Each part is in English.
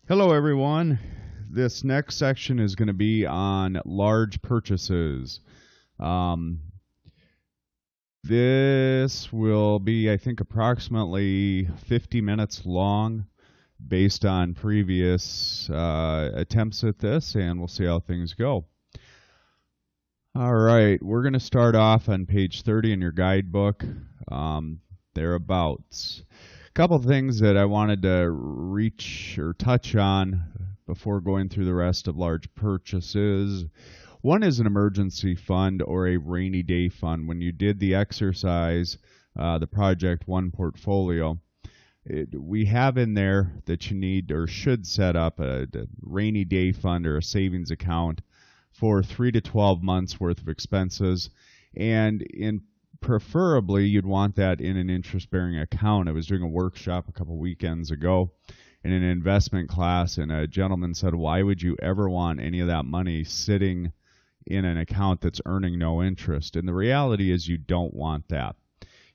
Hello, everyone. This next section is going to be on large purchases. Um, this will be, I think, approximately 50 minutes long based on previous attempts at this, and we'll see how things go. All right, we're going to start off on page 30 in your guidebook, thereabouts. A couple things that I wanted to reach or touch on before going through the rest of large purchases. One is an emergency fund or a rainy day fund. When you did the exercise, the Project One portfolio, we have in there that you need or should set up a rainy day fund or a savings account for 3 to 12 months worth of expenses, and preferably you'd want that in an interest-bearing account. I was doing a workshop a couple weekends ago in an investment class, and a gentleman said, why would you ever want any of that money sitting in an account that's earning no interest? And the reality is you don't want that.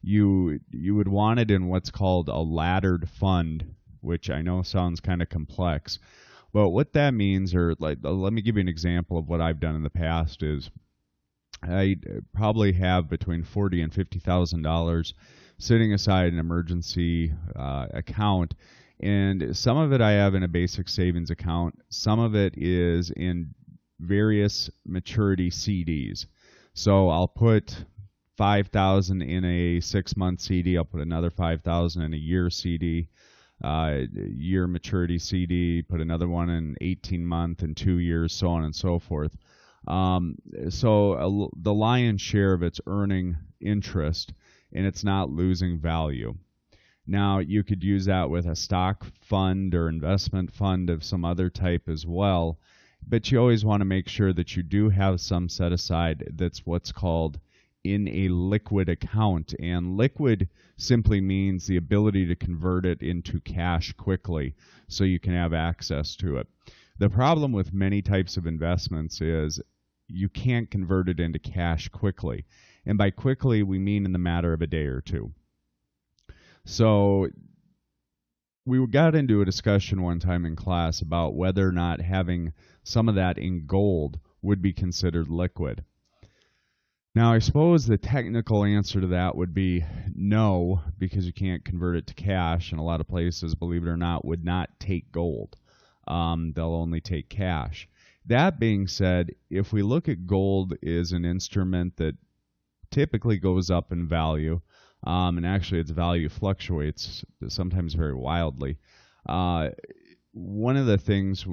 You would want it in what's called a laddered fund, which I know sounds kind of complex. But what that means, or let me give you an example of what I've done in the past, is I probably have between $40,000 and $50,000 sitting aside in an emergency account, and some of it I have in a basic savings account. Some of it is in various maturity CDs. So I'll put $5,000 in a 6-month CD. I'll put another $5,000 in a year CD. Year maturity CD, put another one in 18-month and 2 years, so on and so forth. So the lion's share of it's earning interest, and it's not losing value. Now, you could use that with a stock fund or investment fund of some other type as well, but you always want to make sure that you do have some set aside that's what's called in a liquid account. And liquid simply means the ability to convert it into cash quickly so you can have access to it. The problem with many types of investments is you can't convert it into cash quickly. And by quickly, we mean in the matter of a day or two. So we got into a discussion one time in class about whether or not having some of that in gold would be considered liquid. Now, I suppose the technical answer to that would be no, because you can't convert it to cash, and a lot of places, believe it or not, would not take gold. They'll only take cash. That being said, if we look at gold as an instrument that typically goes up in value, and actually its value fluctuates sometimes very wildly, one of the things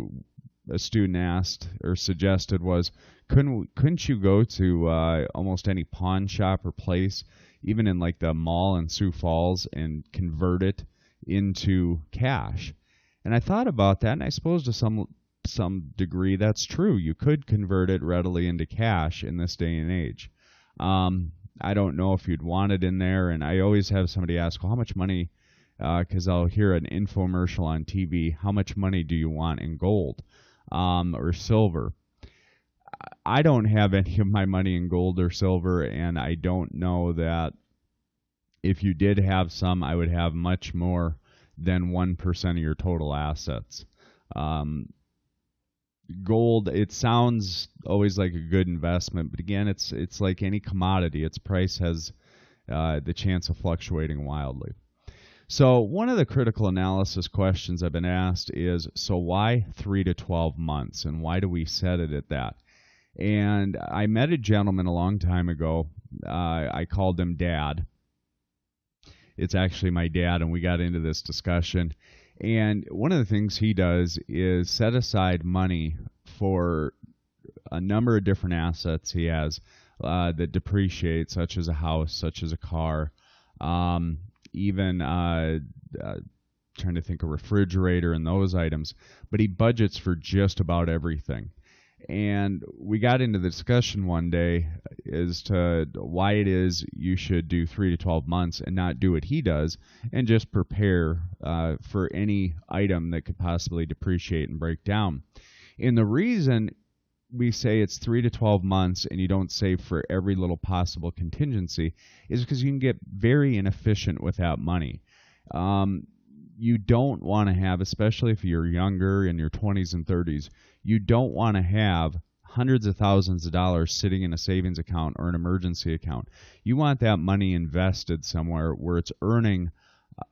a student asked or suggested was, couldn't you go to almost any pawn shop or place, even in like the mall in Sioux Falls, and convert it into cash? And I thought about that, and I suppose to some degree that's true. You could convert it readily into cash in this day and age. I don't know if you'd want it in there, and I always have somebody ask, well, how much money, because I'll hear an infomercial on TV, how much money do you want in gold or silver? I don't have any of my money in gold or silver, and I don't know that if you did have some, I would have much more than 1% of your total assets. Gold, it sounds always like a good investment, but again, it's like any commodity. Its price has the chance of fluctuating wildly. So one of the critical analysis questions I've been asked is, so why 3 to 12 months, and why do we set it at that? And I met a gentleman a long time ago. I called him Dad. It's actually my dad, and we got into this discussion. And one of the things he does is set aside money for a number of different assets he has that depreciate, such as a house, such as a car, even trying to think, a refrigerator and those items. But he budgets for just about everything. And we got into the discussion one day as to why it is you should do 3 to 12 months and not do what he does and just prepare for any item that could possibly depreciate and break down. And the reason we say it's 3 to 12 months and you don't save for every little possible contingency is because you can get very inefficient with that money. you don't want to have, especially if you're younger in your 20s and 30s, you don't want to have hundreds of thousands of dollars sitting in a savings account or an emergency account. You want that money invested somewhere where it's earning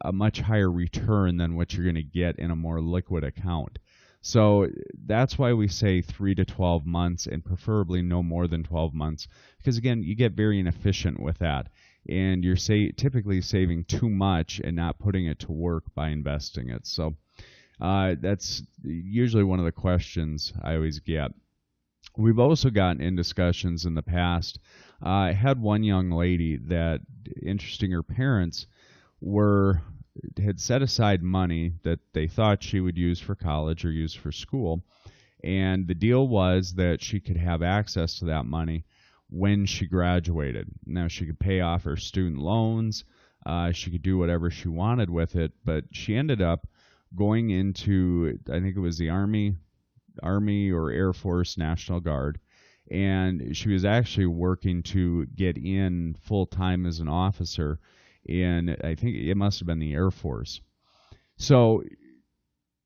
a much higher return than what you're going to get in a more liquid account. So that's why we say 3 to 12 months and preferably no more than 12 months, because again, you get very inefficient with that, and you're typically saving too much and not putting it to work by investing it. So that's usually one of the questions I always get. We've also gotten in discussions in the past. I had one young lady that, interesting, her parents had set aside money that they thought she would use for college or use for school, and the deal was that she could have access to that money when she graduated. Now, she could pay off her student loans, she could do whatever she wanted with it, but she ended up going into, I think it was the Army or Air Force National Guard, and she was actually working to get in full-time as an officer in, I think it must have been the Air Force. So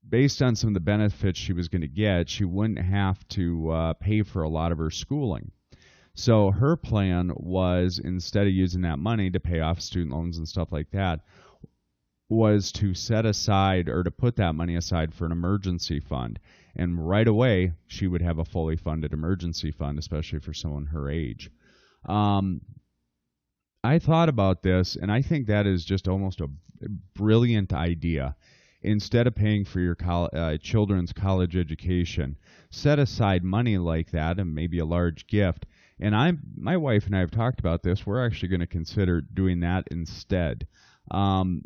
based on some of the benefits she was going to get, she wouldn't have to pay for a lot of her schooling. So her plan was, instead of using that money to pay off student loans and stuff like that, was to set aside, or to put that money aside for an emergency fund. And right away, she would have a fully funded emergency fund, especially for someone her age. I thought about this, and I think that is just almost a brilliant idea. Instead of paying for your children's college education, set aside money like that, and maybe a large gift. And my wife and I have talked about this. We're actually going to consider doing that instead. The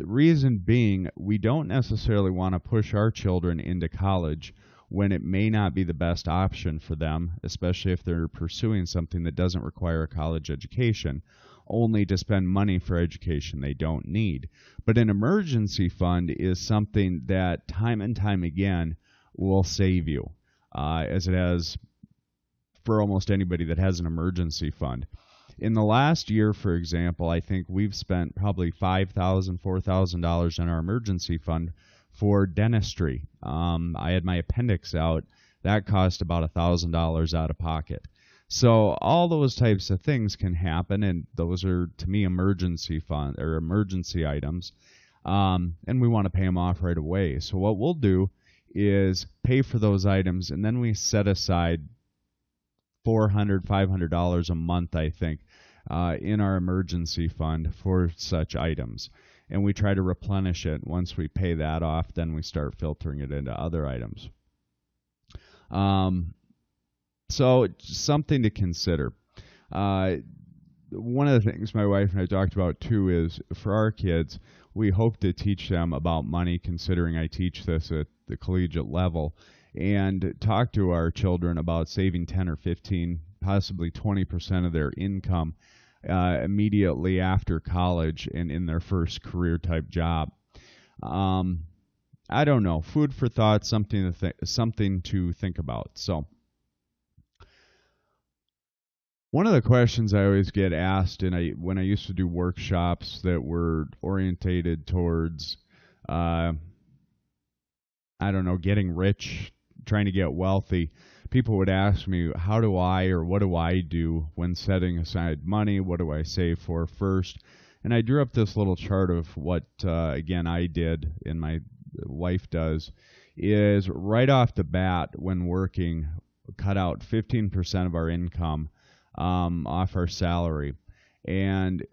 reason being, we don't necessarily want to push our children into college when it may not be the best option for them, especially if they're pursuing something that doesn't require a college education, only to spend money for education they don't need. But an emergency fund is something that time and time again will save you, as it has for almost anybody that has an emergency fund. In the last year, for example, I think we've spent probably $5,000, $4,000 in our emergency fund for dentistry. I had my appendix out. That cost about $1,000 out of pocket. So all those types of things can happen, and those are, to me, emergency fund or emergency items, and we want to pay them off right away. So what we'll do is pay for those items, and then we set aside $400, $500 a month, I think, in our emergency fund for such items. And we try to replenish it. Once we pay that off, then we start filtering it into other items. So something to consider. One of the things my wife and I talked about too is, for our kids, we hope to teach them about money, considering I teach this at the collegiate level, and talk to our children about saving 10 or 15, possibly 20% of their income immediately after college and in their first career type job. I don't know. Food for thought, something to think about. So one of the questions I always get asked, and when I used to do workshops that were orientated towards, getting rich, trying to get wealthy, people would ask me, what do I do when setting aside money? What do I save for first? And I drew up this little chart of what, again, I did and my wife does, is right off the bat when working, cut out 15% of our income off our salary. And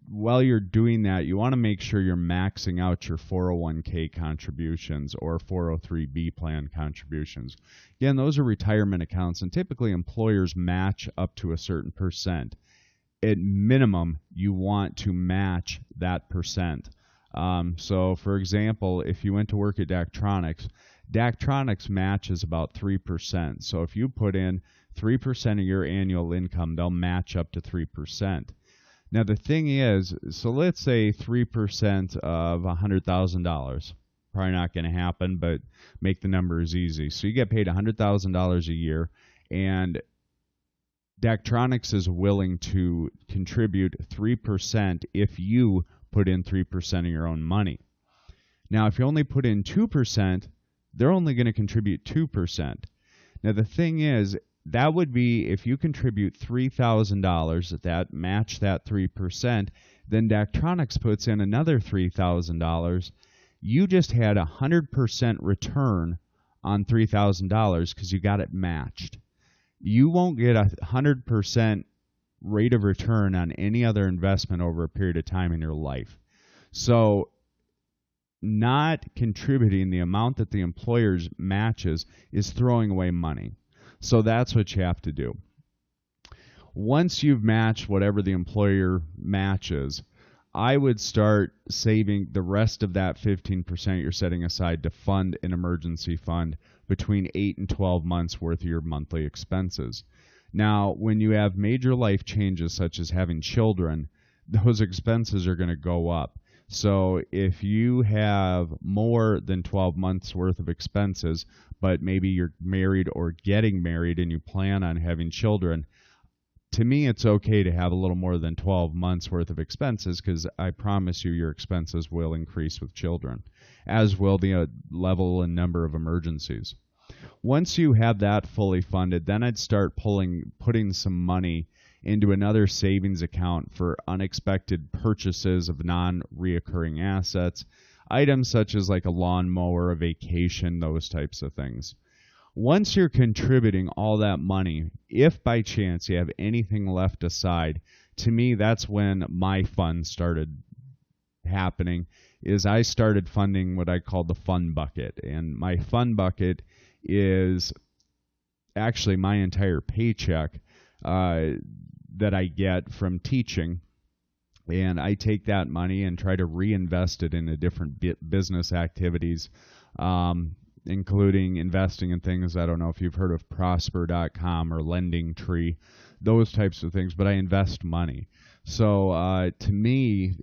while you're doing that, you want to make sure you're maxing out your 401k contributions or 403b plan contributions. Again, those are retirement accounts, and typically employers match up to a certain percent. At minimum, you want to match that percent. So, for example, if you went to work at Daktronics matches about 3%. So if you put in 3% of your annual income, they'll match up to 3%. Now, the thing is, so let's say 3% of $100,000. Probably not going to happen, but make the numbers easy. So you get paid $100,000 a year, and Daktronics is willing to contribute 3% if you put in 3% of your own money. Now, if you only put in 2%, they're only going to contribute 2%. Now, the thing is, that would be if you contribute $3,000 that match that 3%, then Daktronics puts in another $3,000. You just had a 100% return on $3,000 because you got it matched. You won't get a 100% rate of return on any other investment over a period of time in your life. So not contributing the amount that the employer matches is throwing away money. So that's what you have to do. Once you've matched whatever the employer matches, I would start saving the rest of that 15% you're setting aside to fund an emergency fund between 8 and 12 months worth of your monthly expenses. Now, when you have major life changes such as having children, those expenses are going to go up. So if you have more than 12 months worth of expenses, but maybe you're married or getting married and you plan on having children, to me it's okay to have a little more than 12 months worth of expenses, because I promise you your expenses will increase with children, as will the level and number of emergencies. Once you have that fully funded, then I'd start putting some money into another savings account for unexpected purchases of non-reoccurring assets, items such as like a lawnmower, a vacation, those types of things. Once you're contributing all that money, if by chance you have anything left aside, to me that's when my fund started happening, is I started funding what I call the fund bucket. And my fund bucket is actually my entire paycheck that I get from teaching, and I take that money and try to reinvest it into different business activities, including investing in things. I don't know if you've heard of Prosper.com or Lending Tree, those types of things, but I invest money. So to me,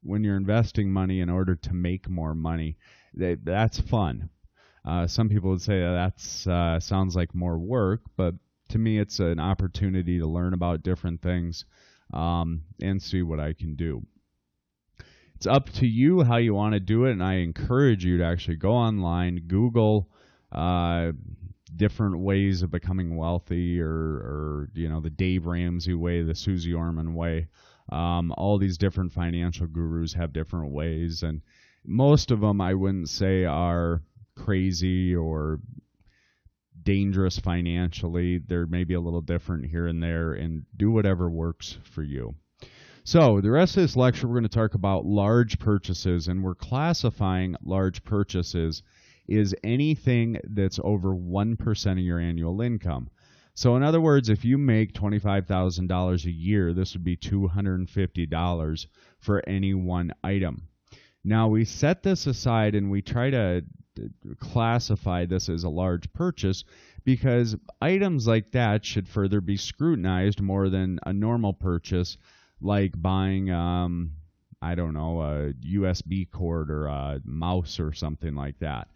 when you're investing money in order to make more money, that's fun. Some people would say that sounds like more work, but to me, it's an opportunity to learn about different things and see what I can do. It's up to you how you want to do it, and I encourage you to actually go online, Google different ways of becoming wealthy, or the Dave Ramsey way, the Susie Orman way. All these different financial gurus have different ways, and most of them I wouldn't say are crazy or dangerous financially. They're maybe a little different here and there, and do whatever works for you. So the rest of this lecture, we're going to talk about large purchases, and we're classifying large purchases is anything that's over 1% of your annual income. So in other words, if you make $25,000 a year, this would be $250 for any one item. Now we set this aside and we try to classify this as a large purchase because items like that should further be scrutinized more than a normal purchase, like buying I don't know, a USB cord or a mouse or something like that.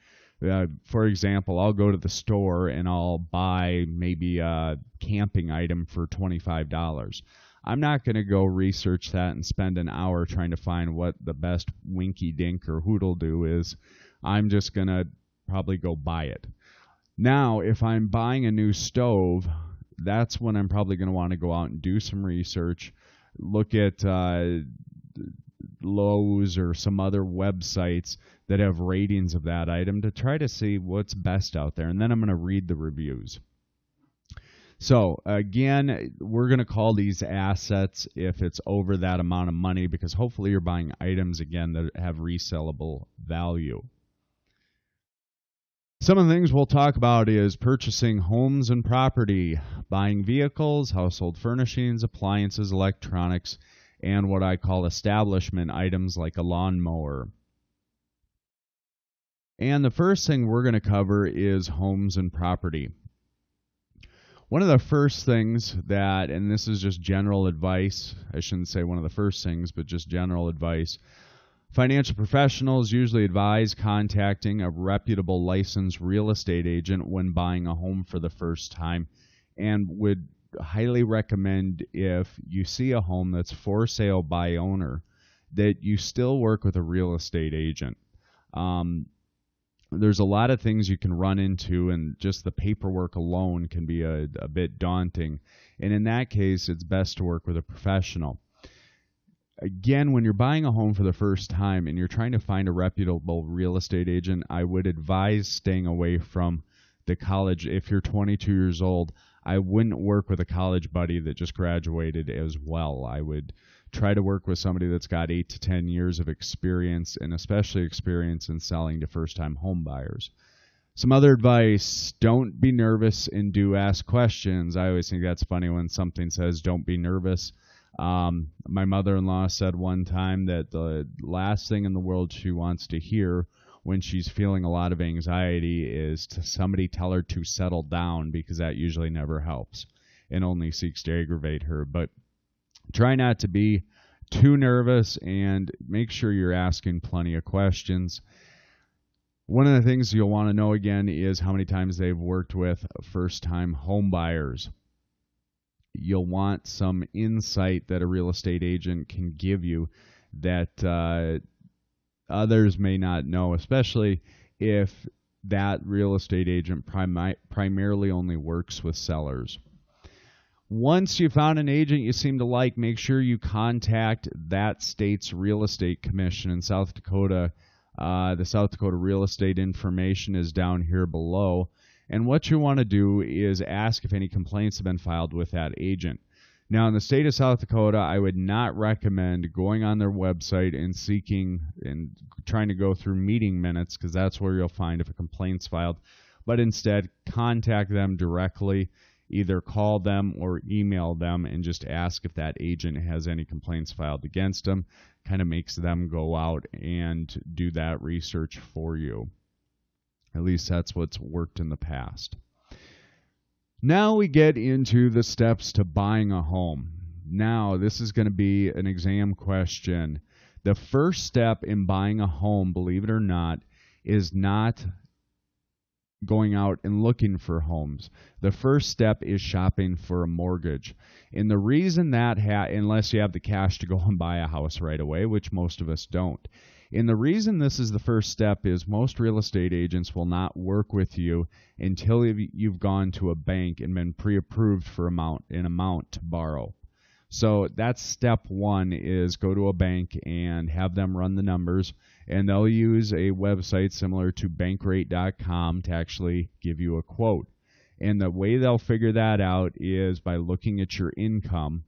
For example, I'll go to the store and I'll buy maybe a camping item for $25. I'm not going to go research that and spend an hour trying to find what the best Winky Dink or Hoodle Do is. I'm just going to probably go buy it. Now, if I'm buying a new stove, that's when I'm probably going to want to go out and do some research, look at Lowe's or some other websites that have ratings of that item to try to see what's best out there. And then I'm going to read the reviews. So again, we're going to call these assets if it's over that amount of money, because hopefully you're buying items, again, that have resellable value. Some of the things we'll talk about is purchasing homes and property, buying vehicles, household furnishings, appliances, electronics, and what I call establishment items like a lawnmower. And the first thing we're going to cover is homes and property. One of the first things that, and this is just general advice, I shouldn't say one of the first things, but just general advice, financial professionals usually advise contacting a reputable licensed real estate agent when buying a home for the first time, and would highly recommend, if you see a home that's for sale by owner, that you still work with a real estate agent. There's a lot of things you can run into, and just the paperwork alone can be a bit daunting. And in that case, it's best to work with a professional. Again, when you're buying a home for the first time and you're trying to find a reputable real estate agent, I would advise staying away from the college. If you're 22 years old, I wouldn't work with a college buddy that just graduated as well. I would try to work with somebody that's got 8 to 10 years of experience, and especially experience in selling to first-time home buyers. Some other advice: don't be nervous and do ask questions. I always think that's funny when something says don't be nervous. My mother-in-law said one time that the last thing in the world she wants to hear when she's feeling a lot of anxiety is to somebody tell her to settle down, because that usually never helps and only seeks to aggravate her. But try not to be too nervous and make sure you're asking plenty of questions. One of the things you'll want to know again is how many times they've worked with first-time home buyers. You'll want some insight that a real estate agent can give you that others may not know, especially if that real estate agent primarily only works with sellers. Once you found an agent you seem to like, make sure you contact that state's real estate commission. In South Dakota, the South Dakota real estate information is down here below. And what you want to do is ask if any complaints have been filed with that agent. Now, in the state of South Dakota, I would not recommend going on their website and seeking and trying to go through meeting minutes, because that's where you'll find if a complaint's filed. But instead, contact them directly. Either call them or email them and just ask if that agent has any complaints filed against them. Kind of makes them go out and do that research for you. At least that's what's worked in the past. Now we get into the steps to buying a home. Now, this is going to be an exam question. The first step in buying a home, believe it or not, is not going out and looking for homes. The first step is shopping for a mortgage. And the reason that, unless you have the cash to go and buy a house right away, which most of us don't. And the reason this is the first step is most real estate agents will not work with you until you've gone to a bank and been pre-approved for an amount to borrow. So that's step one, is go to a bank and have them run the numbers, and they'll use a website similar to bankrate.com to actually give you a quote. And the way they'll figure that out is by looking at your income,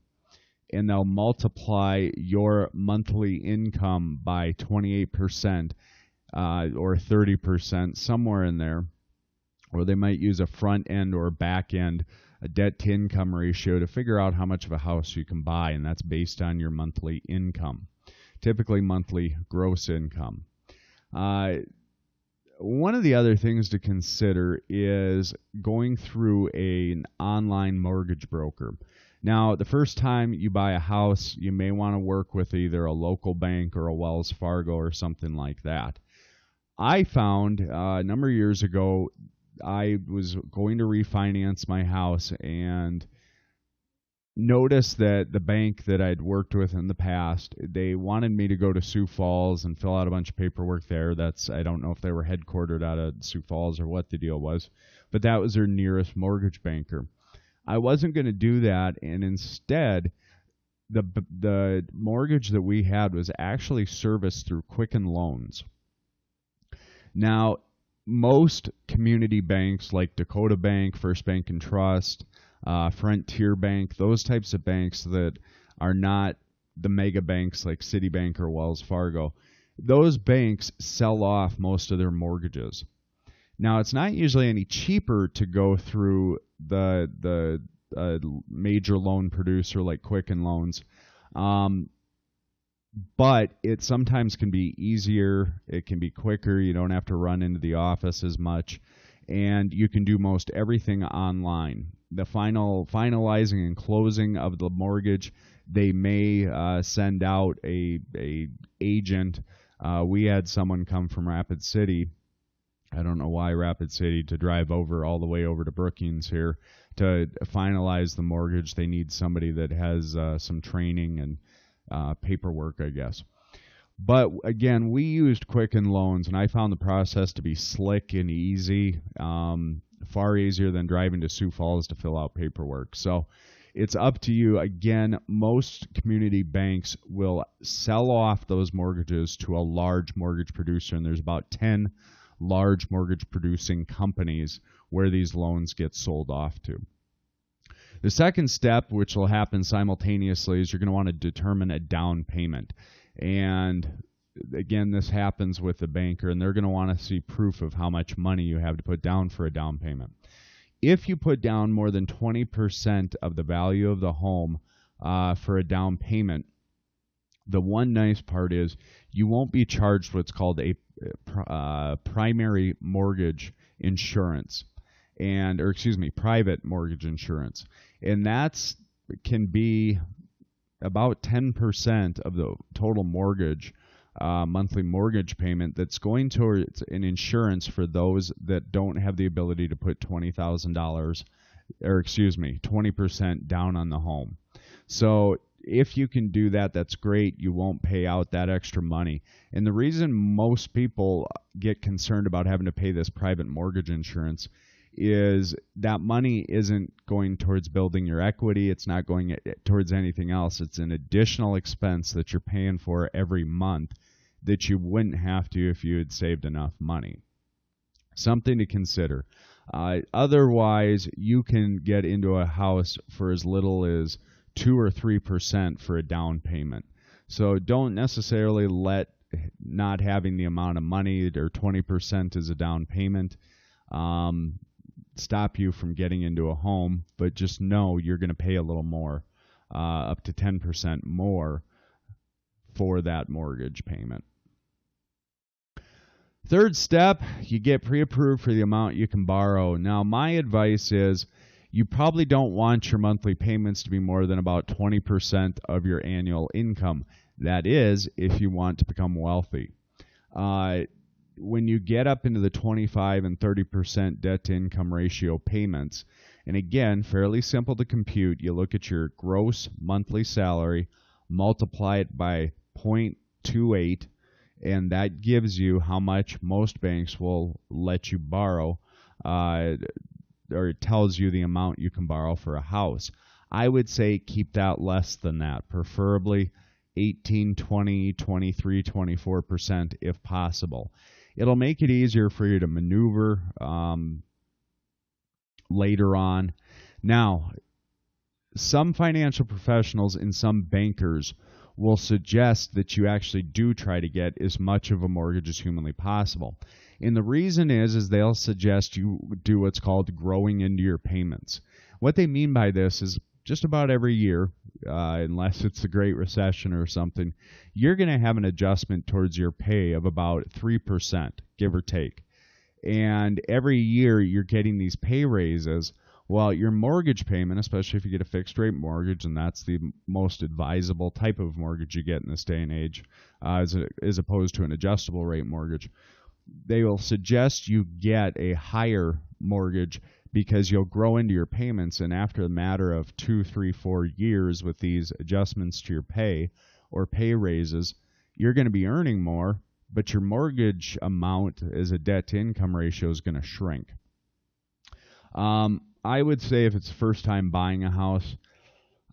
and they'll multiply your monthly income by 28% or 30%, somewhere in there. Or they might use a front end or back end, a debt to income ratio, to figure out how much of a house you can buy, and that's based on your monthly income, typically monthly gross income. One of the other things to consider is going through an online mortgage broker. Now, the first time you buy a house, you may want to work with either a local bank or a Wells Fargo or something like that. I found a number of years ago, I was going to refinance my house and noticed that the bank that I'd worked with in the past, they wanted me to go to Sioux Falls and fill out a bunch of paperwork there. I don't know if they were headquartered out of Sioux Falls or what the deal was, but that was their nearest mortgage banker. I wasn't going to do that, and instead, the mortgage that we had was actually serviced through Quicken Loans. Now, most community banks like Dakota Bank, First Bank and Trust, Frontier Bank, those types of banks that are not the mega banks like Citibank or Wells Fargo, those banks sell off most of their mortgages. Now, it's not usually any cheaper to go through the major loan producer like Quicken Loans, but it sometimes can be easier. It can be quicker. You don't have to run into the office as much, and you can do most everything online. The finalizing and closing of the mortgage, they may send out a agent. We had someone come from Rapid City. I don't know why Rapid City, to drive all the way over to Brookings here to finalize the mortgage. They need somebody that has some training and paperwork, I guess. But again, we used Quicken Loans, and I found the process to be slick and easy, far easier than driving to Sioux Falls to fill out paperwork. So it's up to you. Again, most community banks will sell off those mortgages to a large mortgage producer, and there's about 10 large mortgage producing companies where these loans get sold off to. The second step, which will happen simultaneously, is you're going to want to determine a down payment. And again, this happens with the banker, and they're going to want to see proof of how much money you have to put down for a down payment. If you put down more than 20% of the value of the home for a down payment, the one nice part is you won't be charged what's called a primary mortgage insurance, private mortgage insurance, and that's can be about 10% of the total mortgage, monthly mortgage payment that's going towards an insurance for those that don't have the ability to put $20% down on the home. So if you can do that, that's great. You won't pay out that extra money. And the reason most people get concerned about having to pay this private mortgage insurance is that money isn't going towards building your equity. It's not going towards anything else. It's an additional expense that you're paying for every month that you wouldn't have to if you had saved enough money. Something to consider. Otherwise, you can get into a house for as little as 2 or 3% for a down payment. So don't necessarily let not having the amount of money or 20% as a down payment stop you from getting into a home, but just know you're going to pay a little more, up to 10% more for that mortgage payment. Third step, you get pre-approved for the amount you can borrow. Now, my advice is you probably don't want your monthly payments to be more than about 20% of your annual income. That is, if you want to become wealthy. When you get up into the 25 and 30% debt-to-income ratio payments, and again, fairly simple to compute, you look at your gross monthly salary, multiply it by 0.28, and that gives you how much most banks will let you borrow, or it tells you the amount you can borrow for a house. I would say keep that less than that, preferably 18, 20, 23, 24% if possible. It'll make it easier for you to maneuver later on. Now, some financial professionals and some bankers will suggest that you actually do try to get as much of a mortgage as humanly possible. And the reason is they'll suggest you do what's called growing into your payments. What they mean by this is just about every year, unless it's the Great Recession or something, you're going to have an adjustment towards your pay of about 3%, give or take. And every year you're getting these pay raises. Well, your mortgage payment, especially if you get a fixed rate mortgage, and that's the most advisable type of mortgage you get in this day and age, as opposed to an adjustable rate mortgage, they will suggest you get a higher mortgage because you'll grow into your payments, and after a matter of 2, 3, 4 years with these adjustments to your pay or pay raises, you're going to be earning more, but your mortgage amount as a debt-to-income ratio is going to shrink. I would say if it's the first time buying a house,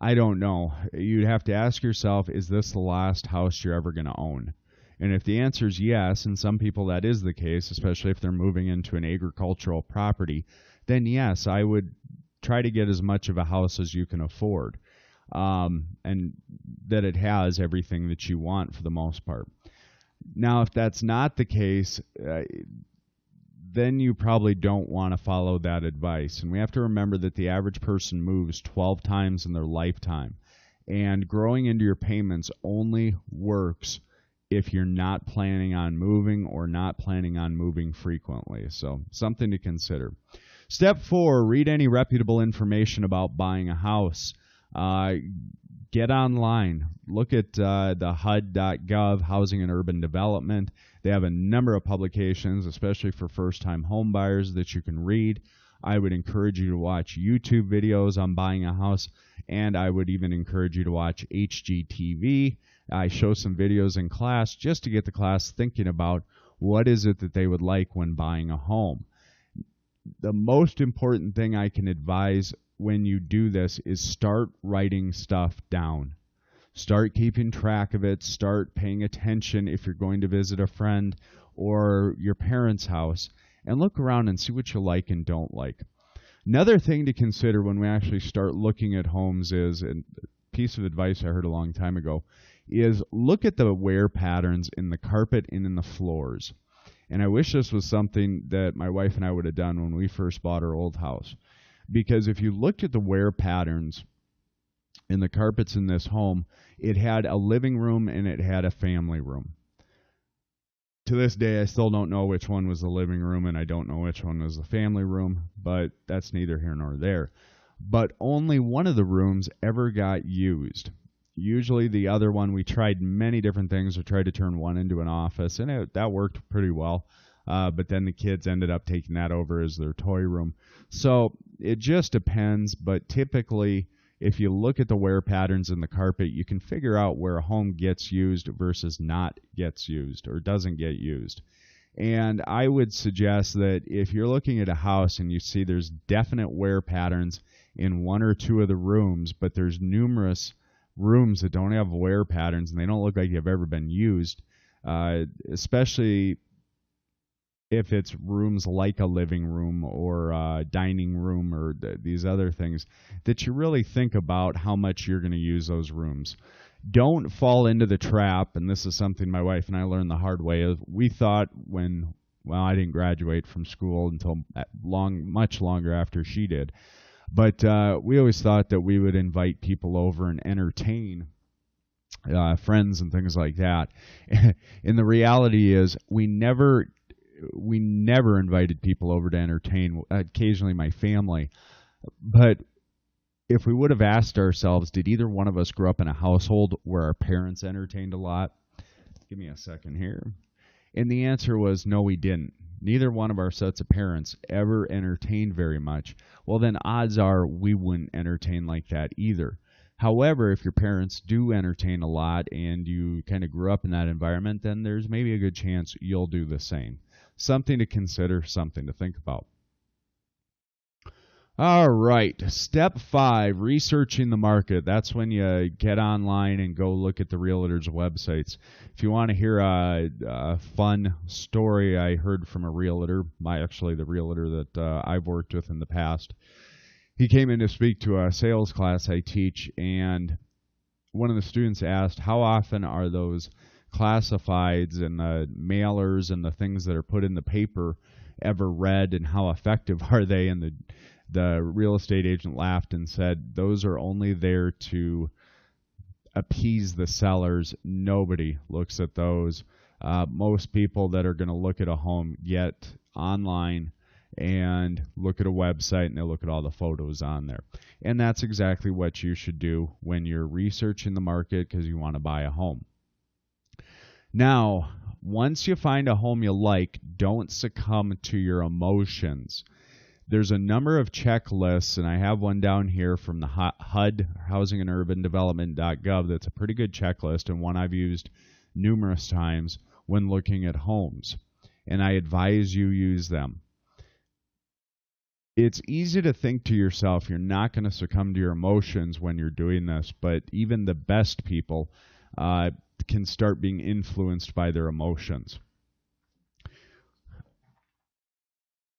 I don't know. You'd have to ask yourself, is this the last house you're ever going to own? And if the answer is yes, and some people that is the case, especially if they're moving into an agricultural property, then yes, I would try to get as much of a house as you can afford, and that it has everything that you want for the most part. Now, if that's not the case, then you probably don't want to follow that advice. And we have to remember that the average person moves 12 times in their lifetime. And growing into your payments only works if you're not planning on moving or not planning on moving frequently. So something to consider. Step 4, read any reputable information about buying a house. Get online. Look at the HUD.gov, Housing and Urban Development. They have a number of publications, especially for first-time home buyers, that you can read. I would encourage you to watch YouTube videos on buying a house, and I would even encourage you to watch HGTV I show some videos in class just to get the class thinking about what is it that they would like when buying a home. The most important thing I can advise when you do this is start writing stuff down. Start keeping track of it. Start paying attention if you're going to visit a friend or your parents' house, and look around and see what you like and don't like. Another thing to consider when we actually start looking at homes is, and a piece of advice I heard a long time ago, is look at the wear patterns in the carpet and in the floors. And I wish this was something that my wife and I would have done when we first bought our old house. Because if you looked at the wear patterns in the carpets in this home, it had a living room and it had a family room. To this day, I still don't know which one was the living room and I don't know which one was the family room, but that's neither here nor there. But only one of the rooms ever got used. Usually the other one, we tried many different things. We tried to turn one into an office, and that worked pretty well. But then the kids ended up taking that over as their toy room. So it just depends, but typically if you look at the wear patterns in the carpet, you can figure out where a home gets used versus not gets used or doesn't get used. And I would suggest that if you're looking at a house and you see there's definite wear patterns in one or two of the rooms, but there's numerous rooms that don't have wear patterns and they don't look like they've ever been used, especially if it's rooms like a living room or a dining room or these other things, that you really think about how much you're going to use those rooms. Don't fall into the trap, and this is something my wife and I learned the hard way. We thought I didn't graduate from school until much longer after she did. But we always thought that we would invite people over and entertain friends and things like that. And the reality is we never invited people over to entertain, occasionally my family. But if we would have asked ourselves, did either one of us grow up in a household where our parents entertained a lot? Give me a second here. And the answer was no, we didn't. Neither one of our sets of parents ever entertained very much. Well, then odds are we wouldn't entertain like that either. However, if your parents do entertain a lot and you kind of grew up in that environment, then there's maybe a good chance you'll do the same. Something to consider, something to think about. All right, step 5, researching the market. That's when you get online and go look at the realtors' websites. If you want to hear a fun story I heard from a realtor, the realtor that I've worked with in the past, he came in to speak to a sales class I teach, and one of the students asked, how often are those classifieds and the mailers and the things that are put in the paper ever read, and how effective are they? And the real estate agent laughed and said, those are only there to appease the sellers. Nobody looks at those. Most people that are going to look at a home get online and look at a website, and they'll look at all the photos on there. And that's exactly what you should do when you're researching the market because you want to buy a home. Now, once you find a home you like, don't succumb to your emotions. There's a number of checklists, and I have one down here from the HUD, Housing and Urban Development.gov, that's a pretty good checklist and one I've used numerous times when looking at homes, and I advise you use them. It's easy to think to yourself you're not going to succumb to your emotions when you're doing this, but even the best people can start being influenced by their emotions.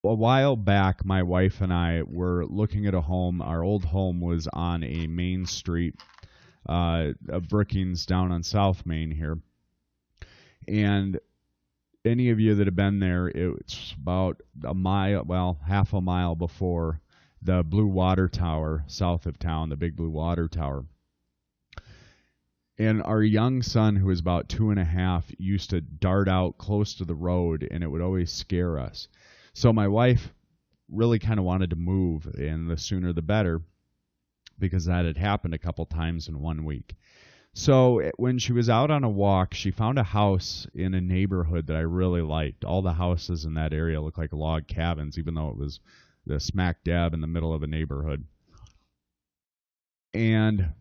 A while back, my wife and I were looking at a home. Our old home was on a main street of Brookings down on South Main here. And any of you that have been there, it's about half a mile before the Blue Water Tower south of town, the big Blue Water Tower. And our young son, who was about 2.5, used to dart out close to the road, and it would always scare us. So my wife really kind of wanted to move, and the sooner the better, because that had happened a couple times in 1 week. So when she was out on a walk, she found a house in a neighborhood that I really liked. All the houses in that area looked like log cabins, even though it was the smack dab in the middle of a neighborhood. And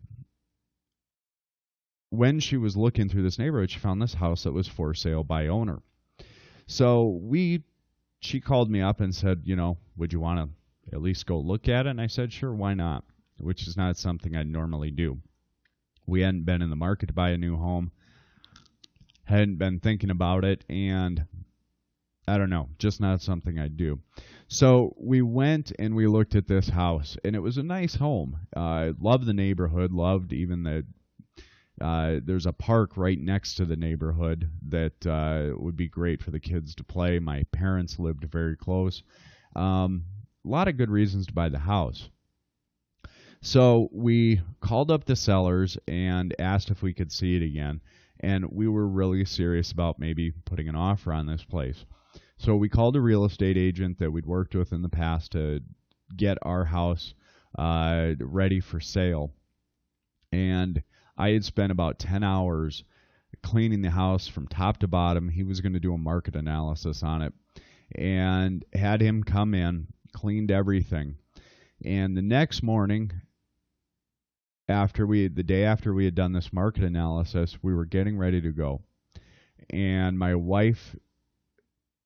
when she was looking through this neighborhood, she found this house that was for sale by owner. So she called me up and said, would you want to at least go look at it? And I said, sure, why not? Which is not something I'd normally do. We hadn't been in the market to buy a new home, hadn't been thinking about it, and I don't know, just not something I'd do. So we went and we looked at this house, and it was a nice home. Loved the neighborhood, loved even there's a park right next to the neighborhood that would be great for the kids to play. My parents lived very close. A lot of good reasons to buy the house. So we called up the sellers and asked if we could see it again, and we were really serious about maybe putting an offer on this place. So we called a real estate agent that we'd worked with in the past to get our house ready for sale. And I had spent about 10 hours cleaning the house from top to bottom. He was going to do a market analysis on it, and had him come in, cleaned everything. And the next morning, the day after we had done this market analysis, we were getting ready to go. And my wife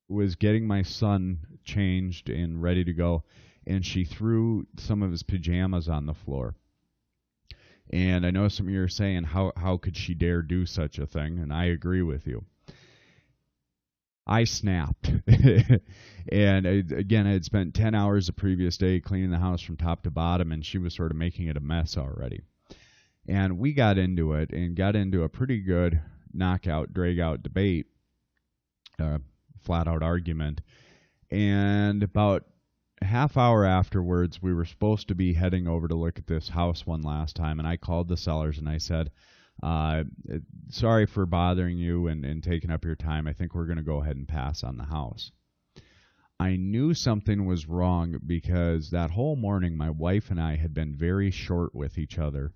was getting my son changed and ready to go, and she threw some of his pajamas on the floor. And I know some of you are saying, how could she dare do such a thing? And I agree with you. I snapped. And again, I had spent 10 hours the previous day cleaning the house from top to bottom, and she was sort of making it a mess already. And we got into it and got into a pretty good knockout, drag-out debate, flat-out argument. And about a half hour afterwards, we were supposed to be heading over to look at this house one last time, and I called the sellers and I said, sorry for bothering you and taking up your time. I think we're going to go ahead and pass on the house. I knew something was wrong because that whole morning my wife and I had been very short with each other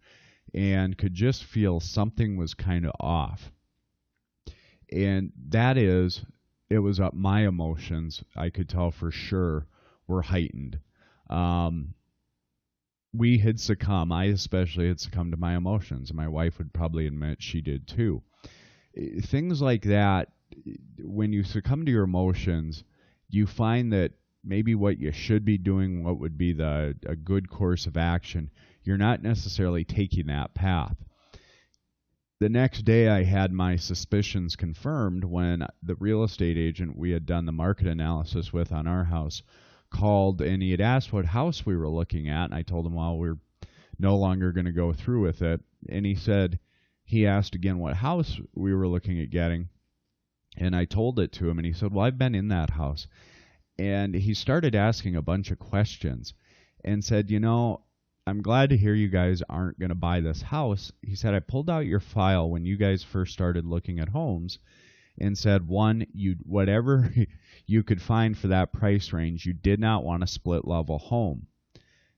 and could just feel something was kind of off. And that is, it was my emotions, I could tell for sure, were heightened. We had succumbed, I especially had succumbed to my emotions, and my wife would probably admit she did too. Things like that, when you succumb to your emotions, you find that maybe what you should be doing, what would be a good course of action, you're not necessarily taking that path. The next day I had my suspicions confirmed when the real estate agent we had done the market analysis with on our house called, and he had asked what house we were looking at, and I told him, well, we're no longer going to go through with it. And he asked again what house we were looking at getting, and I told it to him, and he said, well, I've been in that house. And he started asking a bunch of questions and said, I'm glad to hear you guys aren't going to buy this house. He said, I pulled out your file when you guys first started looking at homes and said, one, whatever you could find for that price range, you did not want a split-level home.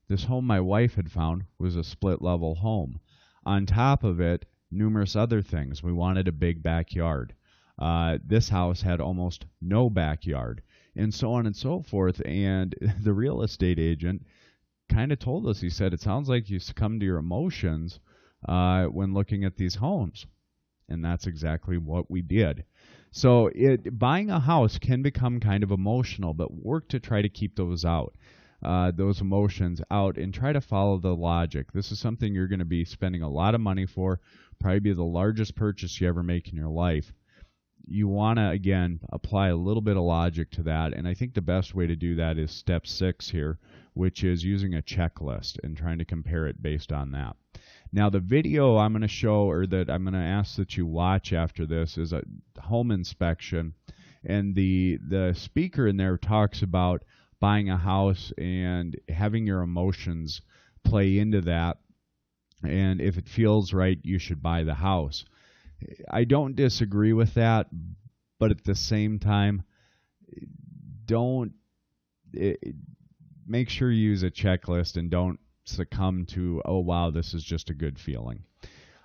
This home my wife had found was a split-level home. On top of it, numerous other things. We wanted a big backyard. This house had almost no backyard, and so on and so forth. And the real estate agent kind of told us, he said, it sounds like you succumb to your emotions when looking at these homes. And that's exactly what we did. So buying a house can become kind of emotional, but work to try to keep those emotions out, and try to follow the logic. This is something you're going to be spending a lot of money for, probably be the largest purchase you ever make in your life. You want to, again, apply a little bit of logic to that, and I think the best way to do that is step 6 here, which is using a checklist and trying to compare it based on that. Now, the video I'm going to show, or that I'm going to ask that you watch after this, is a home inspection, and the speaker in there talks about buying a house and having your emotions play into that, and if it feels right, you should buy the house. I don't disagree with that, but at the same time, make sure you use a checklist and don't succumb to, oh wow, this is just a good feeling.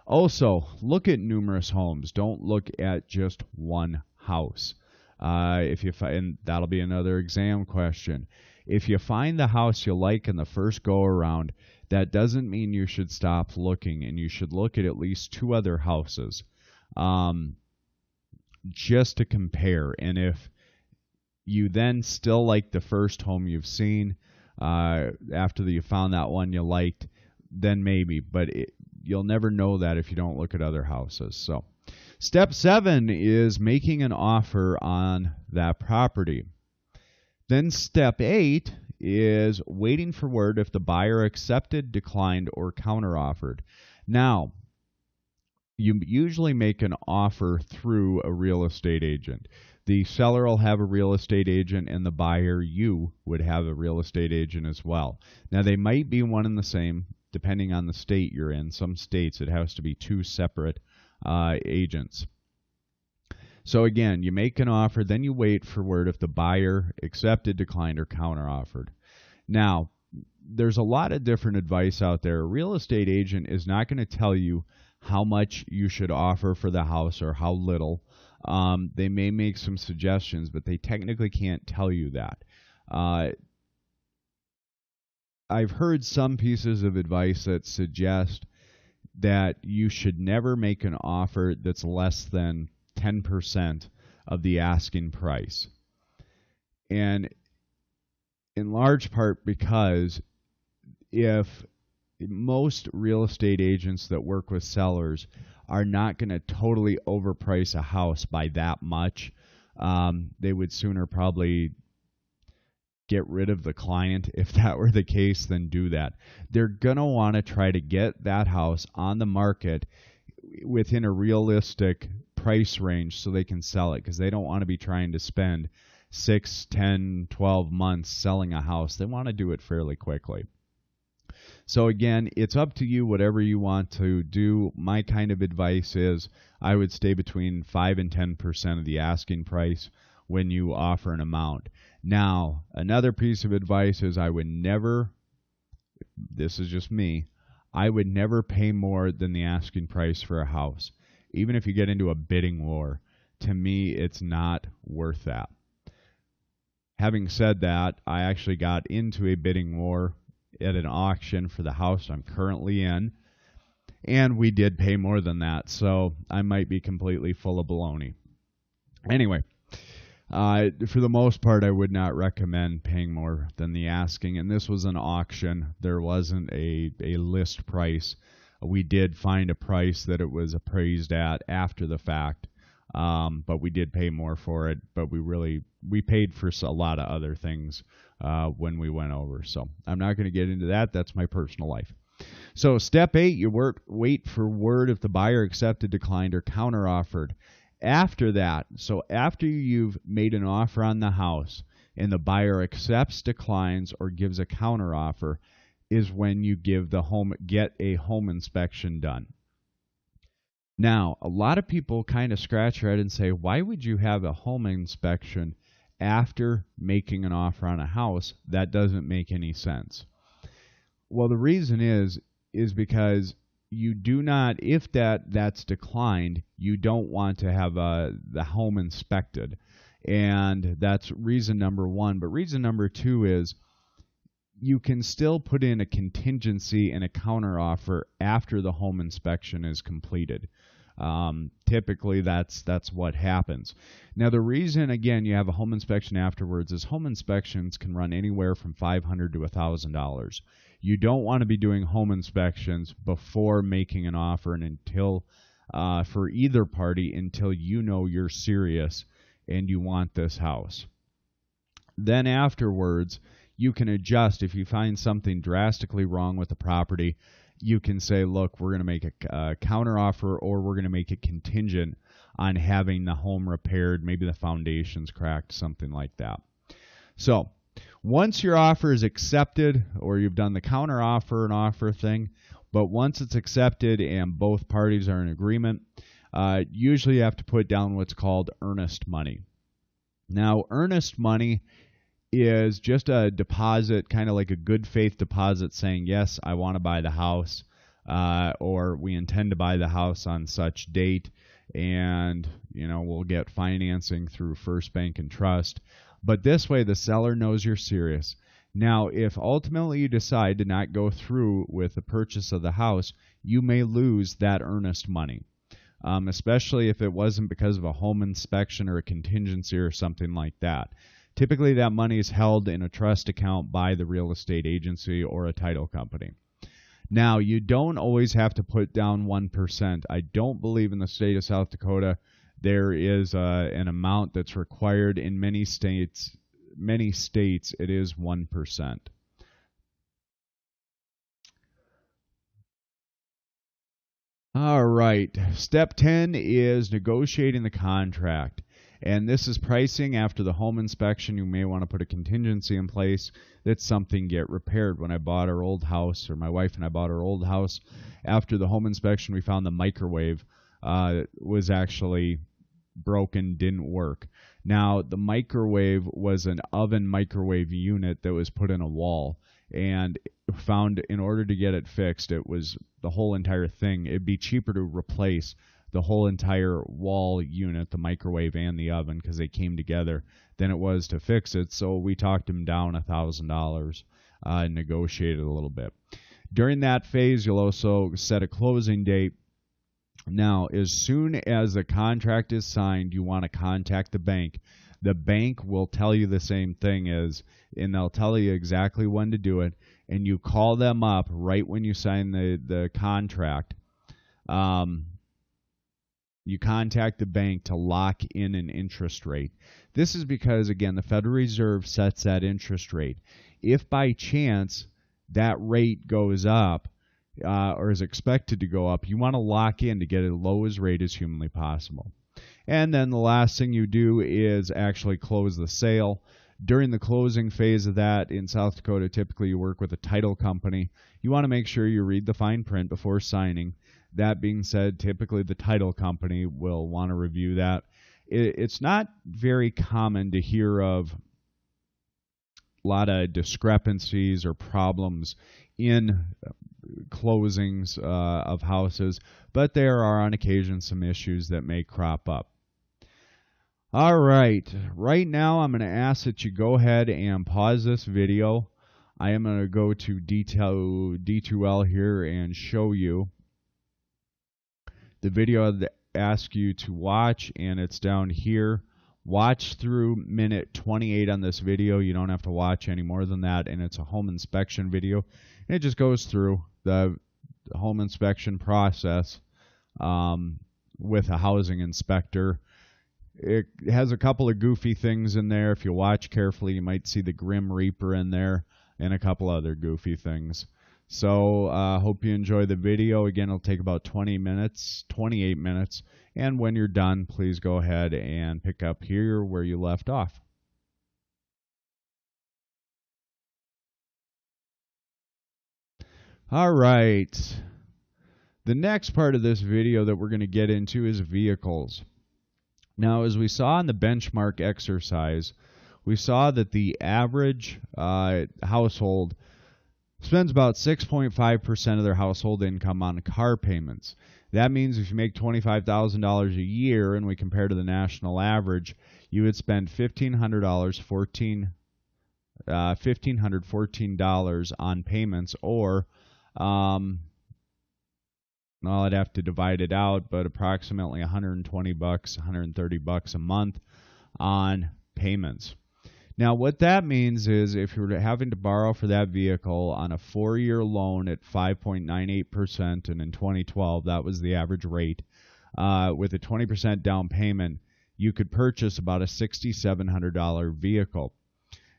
Also, look at numerous homes. Don't look at just one house. If you find, that'll be another exam question. If you find the house you like in the first go around, That doesn't mean you should stop looking, and you should look at least 2 other houses just to compare. And if you then still like the first home you've seen after you found that one you liked, then maybe. But you'll never know that if you don't look at other houses. So step 7 is making an offer on that property. Then step 8 is waiting for word if the buyer accepted, declined, or counteroffered. Now, you usually make an offer through a real estate agent. The seller will have a real estate agent, and the buyer, you, would have a real estate agent as well. Now, they might be one and the same, depending on the state you're in. Some states, it has to be 2 separate agents. So again, you make an offer, then you wait for word if the buyer accepted, declined, or counteroffered. Now, there's a lot of different advice out there. A real estate agent is not going to tell you how much you should offer for the house or how little. They may make some suggestions, but they technically can't tell you that. I've heard some pieces of advice that suggest that you should never make an offer that's less than 10% of the asking price. And in large part because if most real estate agents that work with sellers are not going to totally overprice a house by that much, they would sooner probably get rid of the client if that were the case than do that. They're going to want to try to get that house on the market within a realistic price range so they can sell it, because they don't want to be trying to spend 6, 10, 12 months selling a house. They want to do it fairly quickly. So again, it's up to you, whatever you want to do. My kind of advice is I would stay between 5 and 10% of the asking price when you offer an amount. Now, another piece of advice is I would never, this is just me, I would never pay more than the asking price for a house. Even if you get into a bidding war, to me, it's not worth that. Having said that, I actually got into a bidding war at an auction for the house I'm currently in, and we did pay more than that, so I might be completely full of baloney. Anyway, for the most part, I would not recommend paying more than the asking, and this was an auction. There wasn't a list price. We did find a price that it was appraised at after the fact, but we did pay more for it, but we paid for a lot of other things when we went over. So I'm not going to get into that. That's my personal life. So step 8, you wait for word if the buyer accepted, declined, or counteroffered. After that, so after you've made an offer on the house and the buyer accepts, declines, or gives a counteroffer, is when you get a home inspection done. Now, a lot of people kind of scratch their head and say, why would you have a home inspection after making an offer on a house? That doesn't make any sense. Well, the reason is because you do not, if that's declined, you don't want to have the home inspected. And that's reason number 1. But reason number 2 is you can still put in a contingency and a counteroffer after the home inspection is completed. Typically, that's what happens. Now, the reason, again, you have a home inspection afterwards is home inspections can run anywhere from $500 to $1,000. You don't want to be doing home inspections before making an offer and until for either party until you know you're serious and you want this house. Then afterwards, you can adjust. If you find something drastically wrong with the property, you can say, look, we're going to make a counteroffer, or we're going to make it contingent on having the home repaired, maybe the foundation's cracked, something like that. So once your offer is accepted, or you've done the counteroffer and offer thing, but once it's accepted and both parties are in agreement, usually you have to put down what's called earnest money. Now, earnest money is just a deposit, kind of like a good faith deposit saying, yes, I want to buy the house, or we intend to buy the house on such date, and we'll get financing through First Bank and Trust. But this way the seller knows you're serious. Now, if ultimately you decide to not go through with the purchase of the house, you may lose that earnest money, especially if it wasn't because of a home inspection or a contingency or something like that. Typically, that money is held in a trust account by the real estate agency or a title company. Now, you don't always have to put down 1%. I don't believe in the state of South Dakota there is an amount that's required. In many states it is 1%. All right. Step 10 is negotiating the contract. And this is pricing after the home inspection. You may want to put a contingency in place that something get repaired. When I bought our old house, or my wife and I bought our old house, after the home inspection, we found the microwave was actually broken, didn't work. Now, the microwave was an oven microwave unit that was put in a wall, and found in order to get it fixed, it was the whole entire thing. It'd be cheaper to replace the whole entire wall unit, the microwave and the oven, because they came together, than it was to fix it. So we talked him down $1,000 and negotiated a little bit. During that phase, you'll also set a closing date. Now, as soon as the contract is signed, you want to contact the bank. The bank will tell you the same thing and they'll tell you exactly when to do it. And you call them up right when you sign the contract. You contact the bank to lock in an interest rate. This is because, again, the Federal Reserve sets that interest rate. If by chance that rate goes up, or is expected to go up, you want to lock in to get as low as rate as humanly possible. And then the last thing you do is actually close the sale. During the closing phase of that, in South Dakota, typically you work with a title company. You want to make sure you read the fine print before signing. That being said, typically the title company will want to review that. It's not very common to hear of a lot of discrepancies or problems in closings of houses, but there are on occasion some issues that may crop up. All right, right now I'm going to ask that you go ahead and pause this video. I am going to go to D2L here and show you the video I'd ask you to watch, and it's down here. Watch through minute 28 on this video. You don't have to watch any more than that, and it's a home inspection video. And it just goes through the home inspection process with a housing inspector. It has a couple of goofy things in there. If you watch carefully, you might see the Grim Reaper in there and a couple other goofy things. So hope you enjoy the video. Again, it'll take about 28 minutes. And when you're done, please go ahead and pick up here where you left off. All right. The next part of this video that we're going to get into is vehicles. Now, as we saw in the benchmark exercise, we saw that the average household spends about 6.5% of their household income on car payments. That means if you make $25,000 a year and we compare to the national average, you would spend $1,514 on payments, or well, I'd have to divide it out, but approximately $120, $130 a month on payments. Now, what that means is if you're having to borrow for that vehicle on a 4-year loan at 5.98%, and in 2012 that was the average rate, with a 20% down payment, you could purchase about a $6,700 vehicle.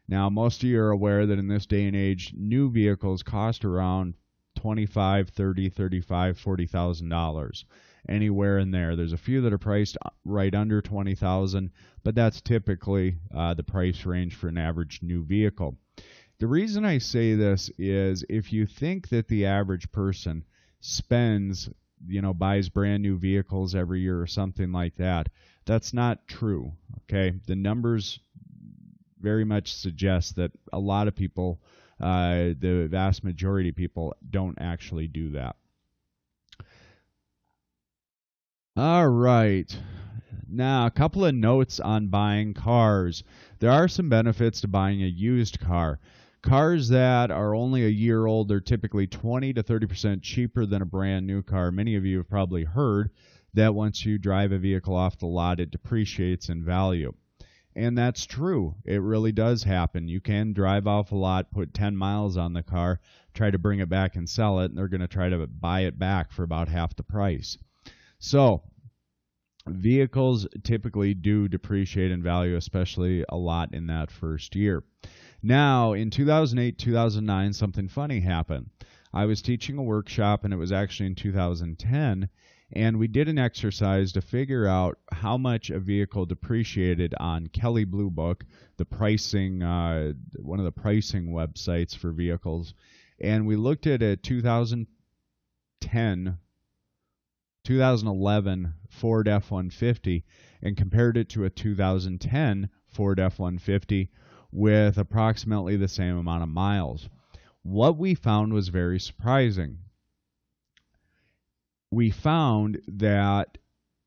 Now, most of you are aware that in this day and age, new vehicles cost around $25,000, $30,000, $35,000, $40,000, anywhere in there. There's a few that are priced right under $20,000, but that's typically the price range for an average new vehicle. The reason I say this is if you think that the average person spends, buys brand new vehicles every year or something like that, that's not true. Okay, the numbers very much suggest that a lot of people, the vast majority of people, don't actually do that. All right. Now, a couple of notes on buying cars. There are some benefits to buying a used car. Cars that are only a year old are typically 20 to 30% cheaper than a brand new car. Many of you have probably heard that once you drive a vehicle off the lot, it depreciates in value. And that's true. It really does happen. You can drive off a lot, put 10 miles on the car, try to bring it back and sell it, and they're going to try to buy it back for about half the price. So vehicles typically do depreciate in value, especially a lot in that first year. Now, in 2008, 2009, something funny happened. I was teaching a workshop, and it was actually in 2010, and we did an exercise to figure out how much a vehicle depreciated on Kelley Blue Book, the pricing, one of the pricing websites for vehicles. And we looked at a 2011 Ford F-150 and compared it to a 2010 Ford F-150 with approximately the same amount of miles. What we found was very surprising. We found that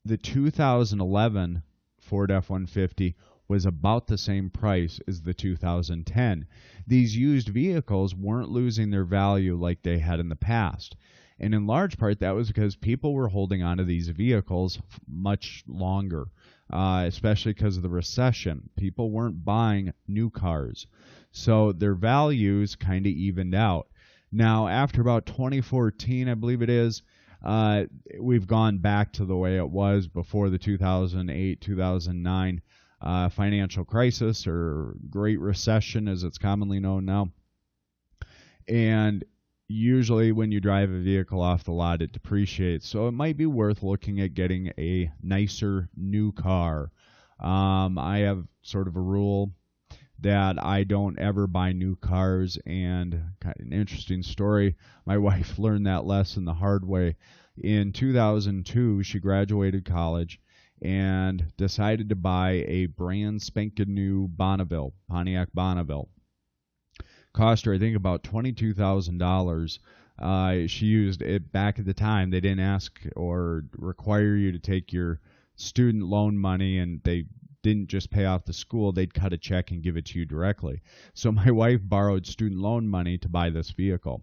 the 2011 Ford F-150 was about the same price as the 2010. These used vehicles weren't losing their value like they had in the past. And in large part, that was because people were holding onto these vehicles much longer, especially because of the recession. People weren't buying new cars. So their values kind of evened out. Now, after about 2014, I believe it is, we've gone back to the way it was before the 2008-2009 financial crisis, or Great Recession as it's commonly known now. And usually when you drive a vehicle off the lot, it depreciates. So it might be worth looking at getting a nicer new car. I have sort of a rule that I don't ever buy new cars, and kind of an interesting story. My wife learned that lesson the hard way. In 2002, she graduated college and decided to buy a brand spanking new Bonneville, Pontiac Bonneville. Cost her, I think, about $22,000. She used it back at the time. They didn't ask or require you to take your student loan money, and they didn't just pay off the school. They'd cut a check and give it to you directly. So my wife borrowed student loan money to buy this vehicle,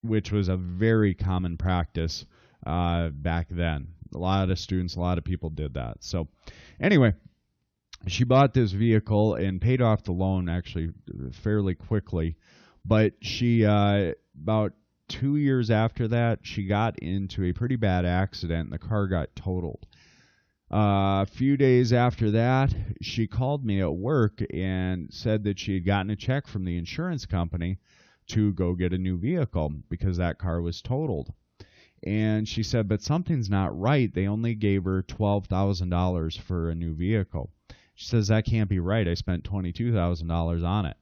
which was a very common practice back then. A lot of students, a lot of people did that. So anyway, she bought this vehicle and paid off the loan actually fairly quickly. But she, about 2 years after that, she got into a pretty bad accident and the car got totaled. A few days after that, she called me at work and said that she had gotten a check from the insurance company to go get a new vehicle because that car was totaled. And she said, but something's not right. They only gave her $12,000 for a new vehicle. She says, that can't be right. I spent $22,000 on it.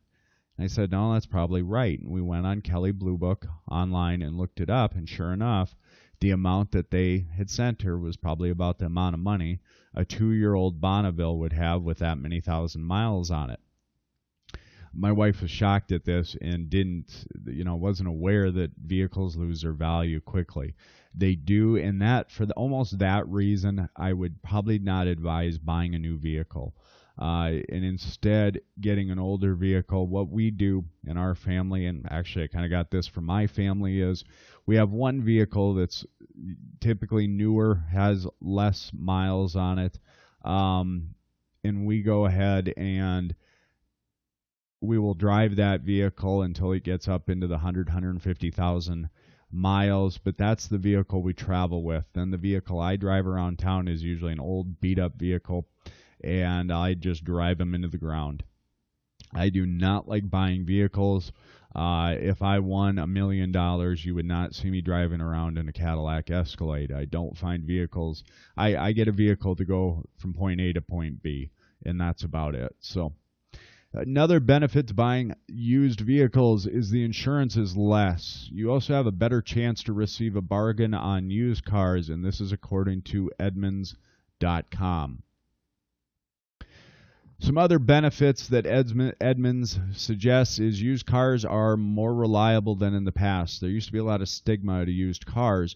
And I said, no, that's probably right. And we went on Kelley Blue Book online and looked it up, and sure enough, the amount that they had sent her was probably about the amount of money a 2-year-old Bonneville would have with that many thousand miles on it. My wife was shocked at this and wasn't aware that vehicles lose their value quickly. They do, and that for almost that reason, I would probably not advise buying a new vehicle. And instead getting an older vehicle. What we do in our family, and actually I kind of got this from my family, is we have one vehicle that's typically newer, has less miles on it, and we go ahead and we will drive that vehicle until it gets up into the 150,000 miles, but that's the vehicle we travel with. Then the vehicle I drive around town is usually an old beat-up vehicle, and I just drive them into the ground. I do not like buying vehicles. If I won $1 million, you would not see me driving around in a Cadillac Escalade. I don't find vehicles. I get a vehicle to go from point A to point B, and that's about it. So another benefit to buying used vehicles is the insurance is less. You also have a better chance to receive a bargain on used cars, and this is according to Edmunds.com. Some other benefits that Edmunds suggests is used cars are more reliable than in the past. There used to be a lot of stigma to used cars.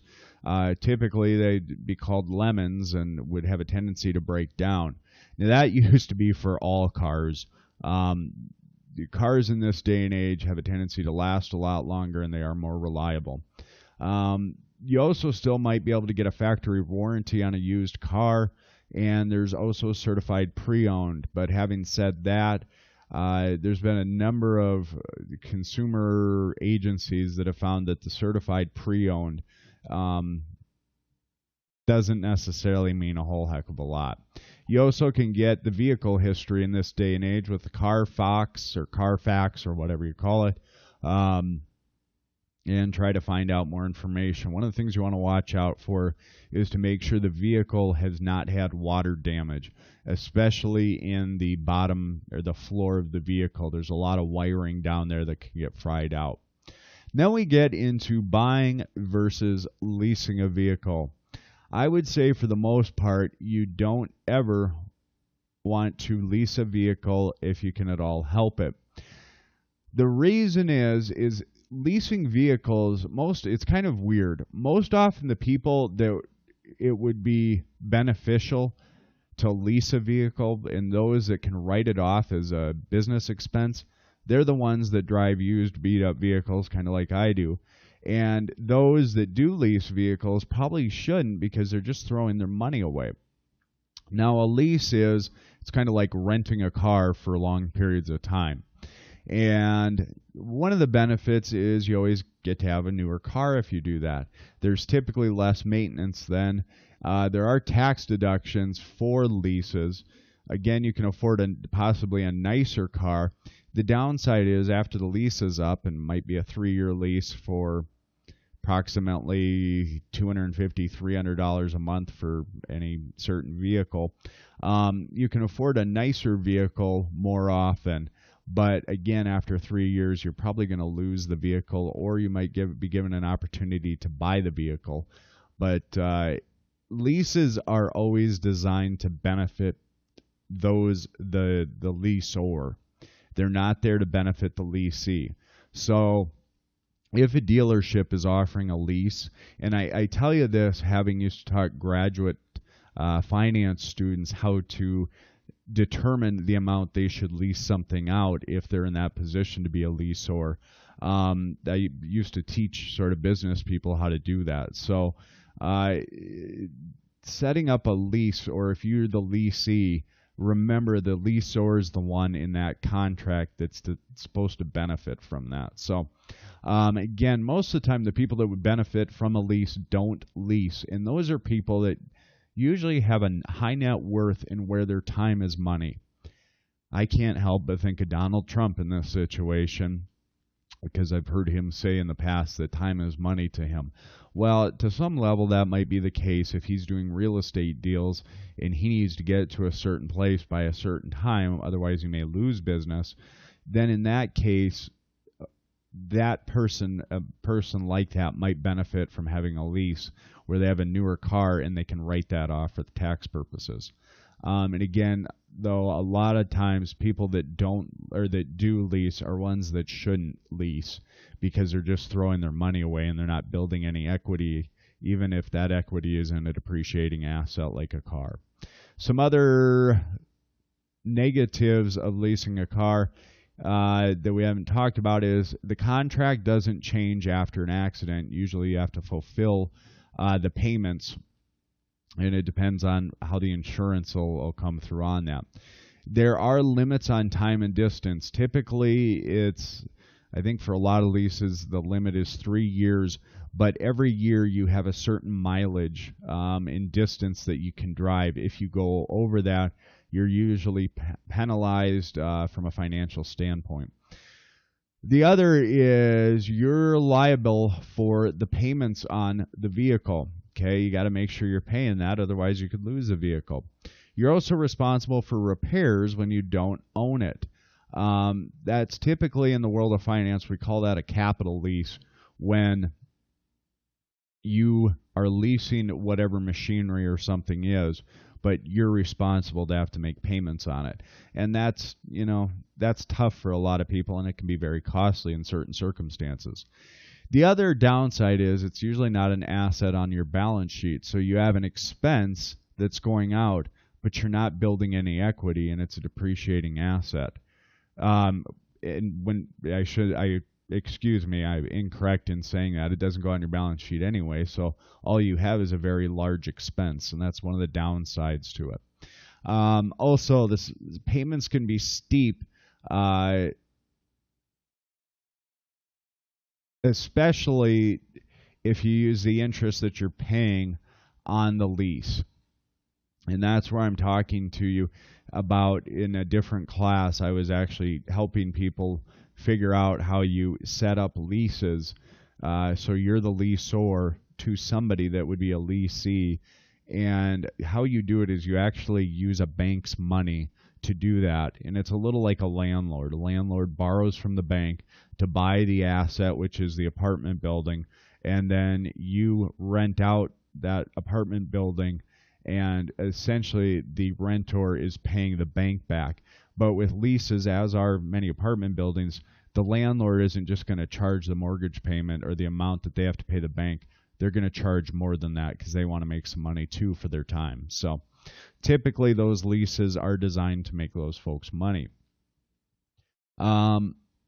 Typically, they'd be called lemons and would have a tendency to break down. Now, that used to be for all cars. The cars in this day and age have a tendency to last a lot longer, and they are more reliable. You also still might be able to get a factory warranty on a used car, and there's also certified pre-owned. But having said that, there's been a number of consumer agencies that have found that the certified pre-owned doesn't necessarily mean a whole heck of a lot. You also can get the vehicle history in this day and age with the Carfax or Carfax or whatever you call it, and try to find out more information. One of the things you want to watch out for is to make sure the vehicle has not had water damage, especially in the bottom or the floor of the vehicle. There's a lot of wiring down there that can get fried out. Then we get into buying versus leasing a vehicle. I would say for the most part, you don't ever want to lease a vehicle if you can at all help it. The reason is leasing vehicles, it's kind of weird. Most often the people that it would be beneficial to lease a vehicle and those that can write it off as a business expense, they're the ones that drive used beat up vehicles, kind of like I do. And those that do lease vehicles probably shouldn't, because they're just throwing their money away. Now, a lease it's kind of like renting a car for long periods of time. And one of the benefits is you always get to have a newer car if you do that. There's typically less maintenance then. There are tax deductions for leases. Again, you can afford possibly a nicer car. The downside is after the lease is up, and might be a 3-year lease for approximately $250, $300 a month for any certain vehicle, you can afford a nicer vehicle more often. But again, after 3 years, you're probably going to lose the vehicle, or you might be given an opportunity to buy the vehicle. But leases are always designed to benefit the leasor. They're not there to benefit the leasee. So if a dealership is offering a lease, and I tell you this, having used to taught graduate finance students how to determine the amount they should lease something out if they're in that position to be a leaseor. I used to teach sort of business people how to do that. So setting up a lease, or if you're the leasee, remember the leaseor is the one in that contract that's supposed to benefit from that. So again, most of the time the people that would benefit from a lease don't lease, and those are people that usually have a high net worth and where their time is money. I can't help but think of Donald Trump in this situation, because I've heard him say in the past that time is money to him. Well, to some level that might be the case if he's doing real estate deals and he needs to get to a certain place by a certain time, otherwise he may lose business. Then in that case, a person like that might benefit from having a lease where they have a newer car and they can write that off for the tax purposes. And again, though, a lot of times people that don't or that do lease are ones that shouldn't lease, because they're just throwing their money away and they're not building any equity, even if that equity is in a depreciating asset like a car. Some other negatives of leasing a car that we haven't talked about is the contract doesn't change after an accident. Usually you have to fulfill the payments, and it depends on how the insurance will come through on that. There are limits on time and distance. Typically, I think for a lot of leases, the limit is 3 years, but every year you have a certain mileage in distance that you can drive. If you go over that, you're usually penalized from a financial standpoint. The other is you're liable for the payments on the vehicle. Okay, you got to make sure you're paying that, otherwise you could lose the vehicle. You're also responsible for repairs when you don't own it. That's typically in the world of finance, we call that a capital lease, when you are leasing whatever machinery or something is, but you're responsible to have to make payments on it. And that's tough for a lot of people, and it can be very costly in certain circumstances. The other downside is it's usually not an asset on your balance sheet. So you have an expense that's going out, but you're not building any equity, and it's a depreciating asset. And when excuse me, I'm incorrect in saying that. It doesn't go on your balance sheet anyway, so all you have is a very large expense, and that's one of the downsides to it. Also, this payments can be steep, especially if you use the interest that you're paying on the lease. And that's where I'm talking to you about in a different class. I was actually helping people figure out how you set up leases. So you're the lessor to somebody that would be a leasee. And how you do it is you actually use a bank's money to do that. And it's a little like a landlord. A landlord borrows from the bank to buy the asset, which is the apartment building, and then you rent out that apartment building, and essentially the rentor is paying the bank back. But with leases, as are many apartment buildings, the landlord isn't just going to charge the mortgage payment or the amount that they have to pay the bank. They're going to charge more than that because they want to make some money too for their time. So typically those leases are designed to make those folks money.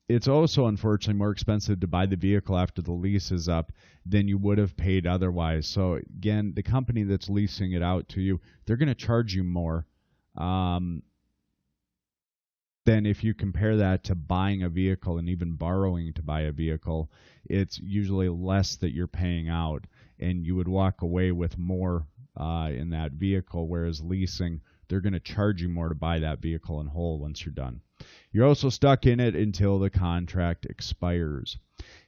It's also unfortunately more expensive to buy the vehicle after the lease is up than you would have paid otherwise. So again, the company that's leasing it out to you, they're going to charge you more than if you compare that to buying a vehicle and even borrowing to buy a vehicle. It's usually less that you're paying out, and you would walk away with more in that vehicle, whereas leasing, they're going to charge you more to buy that vehicle in whole once you're done. You're also stuck in it until the contract expires.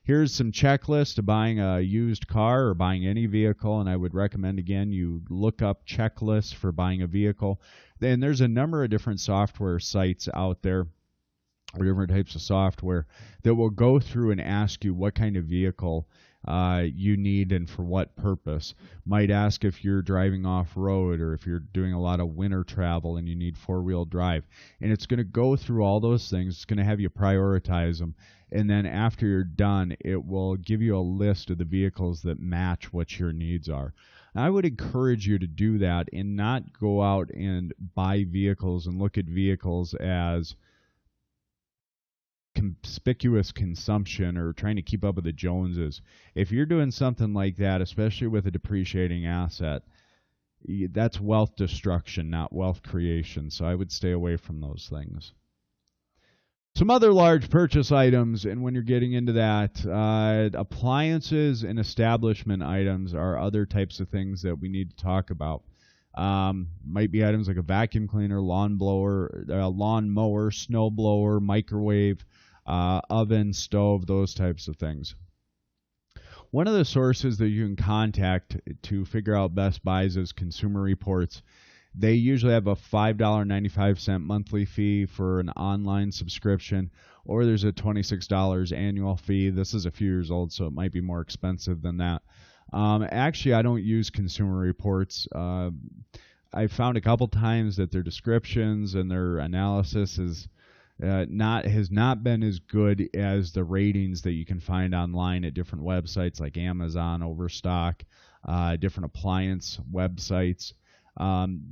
Here's some checklists to buying a used car or buying any vehicle, and I would recommend, again, you look up checklists for buying a vehicle. Then there's a number of different software sites out there, or different types of software, that will go through and ask you what kind of vehicle you need and for what purpose. Might ask if you're driving off-road or if you're doing a lot of winter travel and you need four-wheel drive. And it's going to go through all those things. It's going to have you prioritize them. And then after you're done, it will give you a list of the vehicles that match what your needs are. I would encourage you to do that and not go out and buy vehicles and look at vehicles as conspicuous consumption or trying to keep up with the Joneses. If you're doing something like that, especially with a depreciating asset, that's wealth destruction, not wealth creation. So I would stay away from those things. Some other large purchase items, and when you're getting into that, appliances and establishment items are other types of things that we need to talk about. Might be items like a vacuum cleaner, lawn mower, snow blower, microwave, oven, stove, those types of things. One of the sources that you can contact to figure out best buys is Consumer Reports. They usually have a $5.95 monthly fee for an online subscription, or there's a $26 annual fee. This is a few years old, so it might be more expensive than that. Actually, I don't use Consumer Reports. I found a couple times that their descriptions and their analysis has not been as good as the ratings that you can find online at different websites like Amazon, Overstock, different appliance websites.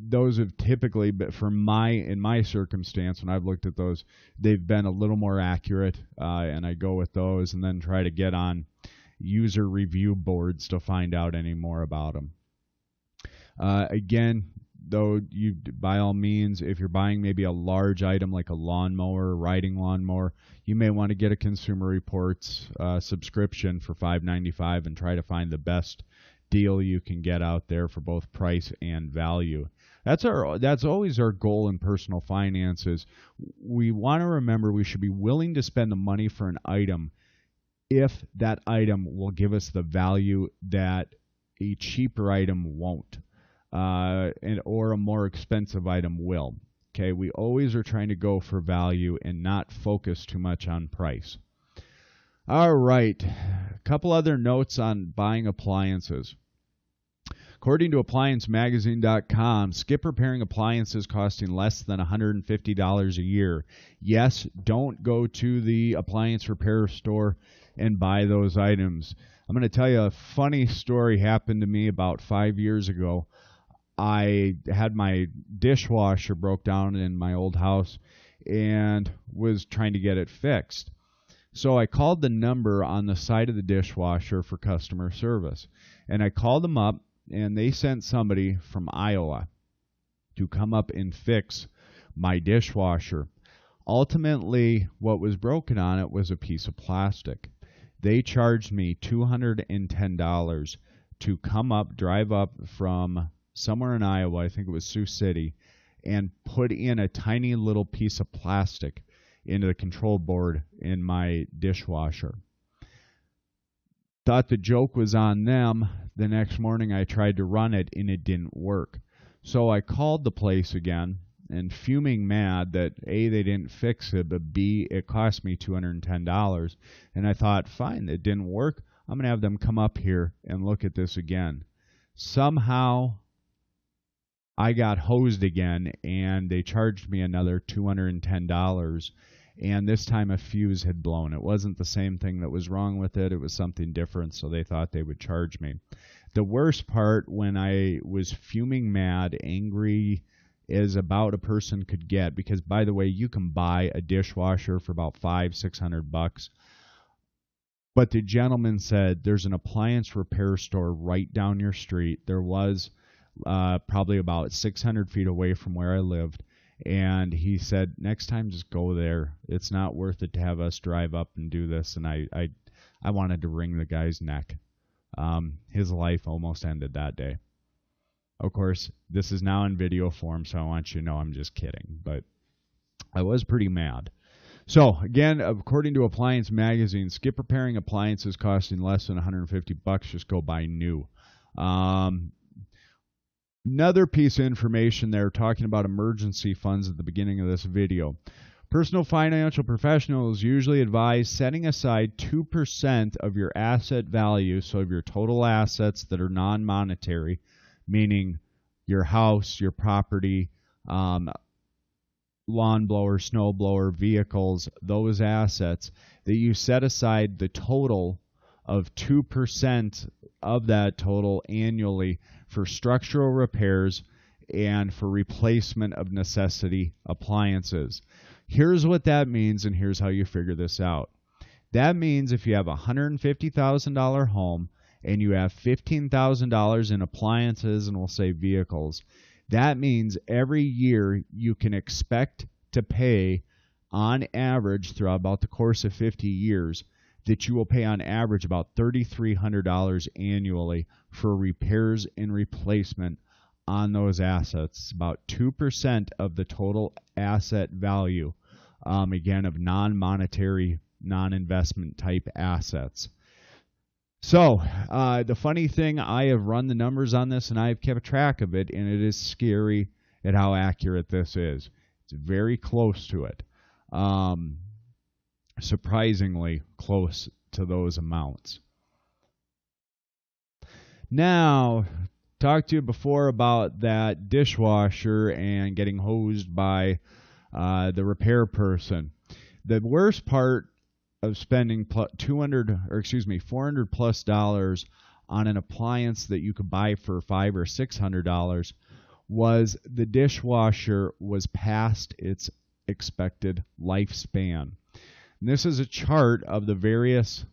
Those have typically, but in my circumstance, when I've looked at those, they've been a little more accurate, and I go with those and then try to get on user review boards to find out any more about them. Again, though, you by all means, if you're buying maybe a large item like a lawnmower, riding lawnmower, you may want to get a Consumer Reports subscription for $5.95 and try to find the best deal you can get out there for both price and value. That's always our goal in personal finances. We want to remember we should be willing to spend the money for an item if that item will give us the value that a cheaper item won't, or a more expensive item will. Okay, we always are trying to go for value and not focus too much on price. All right, a couple other notes on buying appliances. According to ApplianceMagazine.com, skip repairing appliances costing less than $150 a year. Yes, don't go to the appliance repair store and buy those items. I'm going to tell you a funny story happened to me about 5 years ago. I had my dishwasher broke down in my old house, and was trying to get it fixed. So I called the number on the side of the dishwasher for customer service. And I called them up, and they sent somebody from Iowa to come up and fix my dishwasher. Ultimately, what was broken on it was a piece of plastic. They charged me $210 to come up, drive up from somewhere in Iowa, I think it was Sioux City, and put in a tiny little piece of plastic into the control board in my dishwasher. Thought the joke was on them. The next morning I tried to run it and it didn't work. So I called the place again and fuming mad that A, they didn't fix it, but B, it cost me $210. And I thought, fine, it didn't work. I'm going to have them come up here and look at this again. Somehow I got hosed again and they charged me another $210. And this time a fuse had blown. It wasn't the same thing that was wrong with it. It was something different, so they thought they would charge me. The worst part, when I was fuming mad, angry as about a person could get, because, by the way, you can buy a dishwasher for about $500-600. But the gentleman said, there's an appliance repair store right down your street. There was probably about 600 feet away from where I lived. And he said, next time, just go there. It's not worth it to have us drive up and do this. And I wanted to wring the guy's neck. His life almost ended that day. Of course, this is now in video form, so I want you to know I'm just kidding. But I was pretty mad. So, again, according to Appliance Magazine, skip repairing appliances costing less than $150. Just go buy new. Another piece of information there talking about emergency funds at the beginning of this video. Personal financial professionals usually advise setting aside 2% of your asset value, so of your total assets that are non-monetary, meaning your house, your property, lawn blower, snow blower, vehicles, those assets, that you set aside the total of 2% of that total annually for structural repairs and for replacement of necessity appliances. Here's what that means, and here's how you figure this out. That means if you have a $150,000 home and you have $15,000 in appliances, and we'll say vehicles, that means every year you can expect to pay, on average, throughout about the course of 50 years, that you will pay on average about $3,300 annually for repairs and replacement on those assets. It's about 2% of the total asset value, again, of non-monetary, non-investment type assets. So the funny thing, I have run the numbers on this and I have kept track of it, and it is scary at how accurate this is. It's very close to it. Surprisingly close to those amounts. Now, talked to you before about that dishwasher and getting hosed by the repair person. The worst part of spending $400 plus dollars on an appliance that you could buy for $500 or $600 was the dishwasher was past its expected lifespan. And this is a chart of the various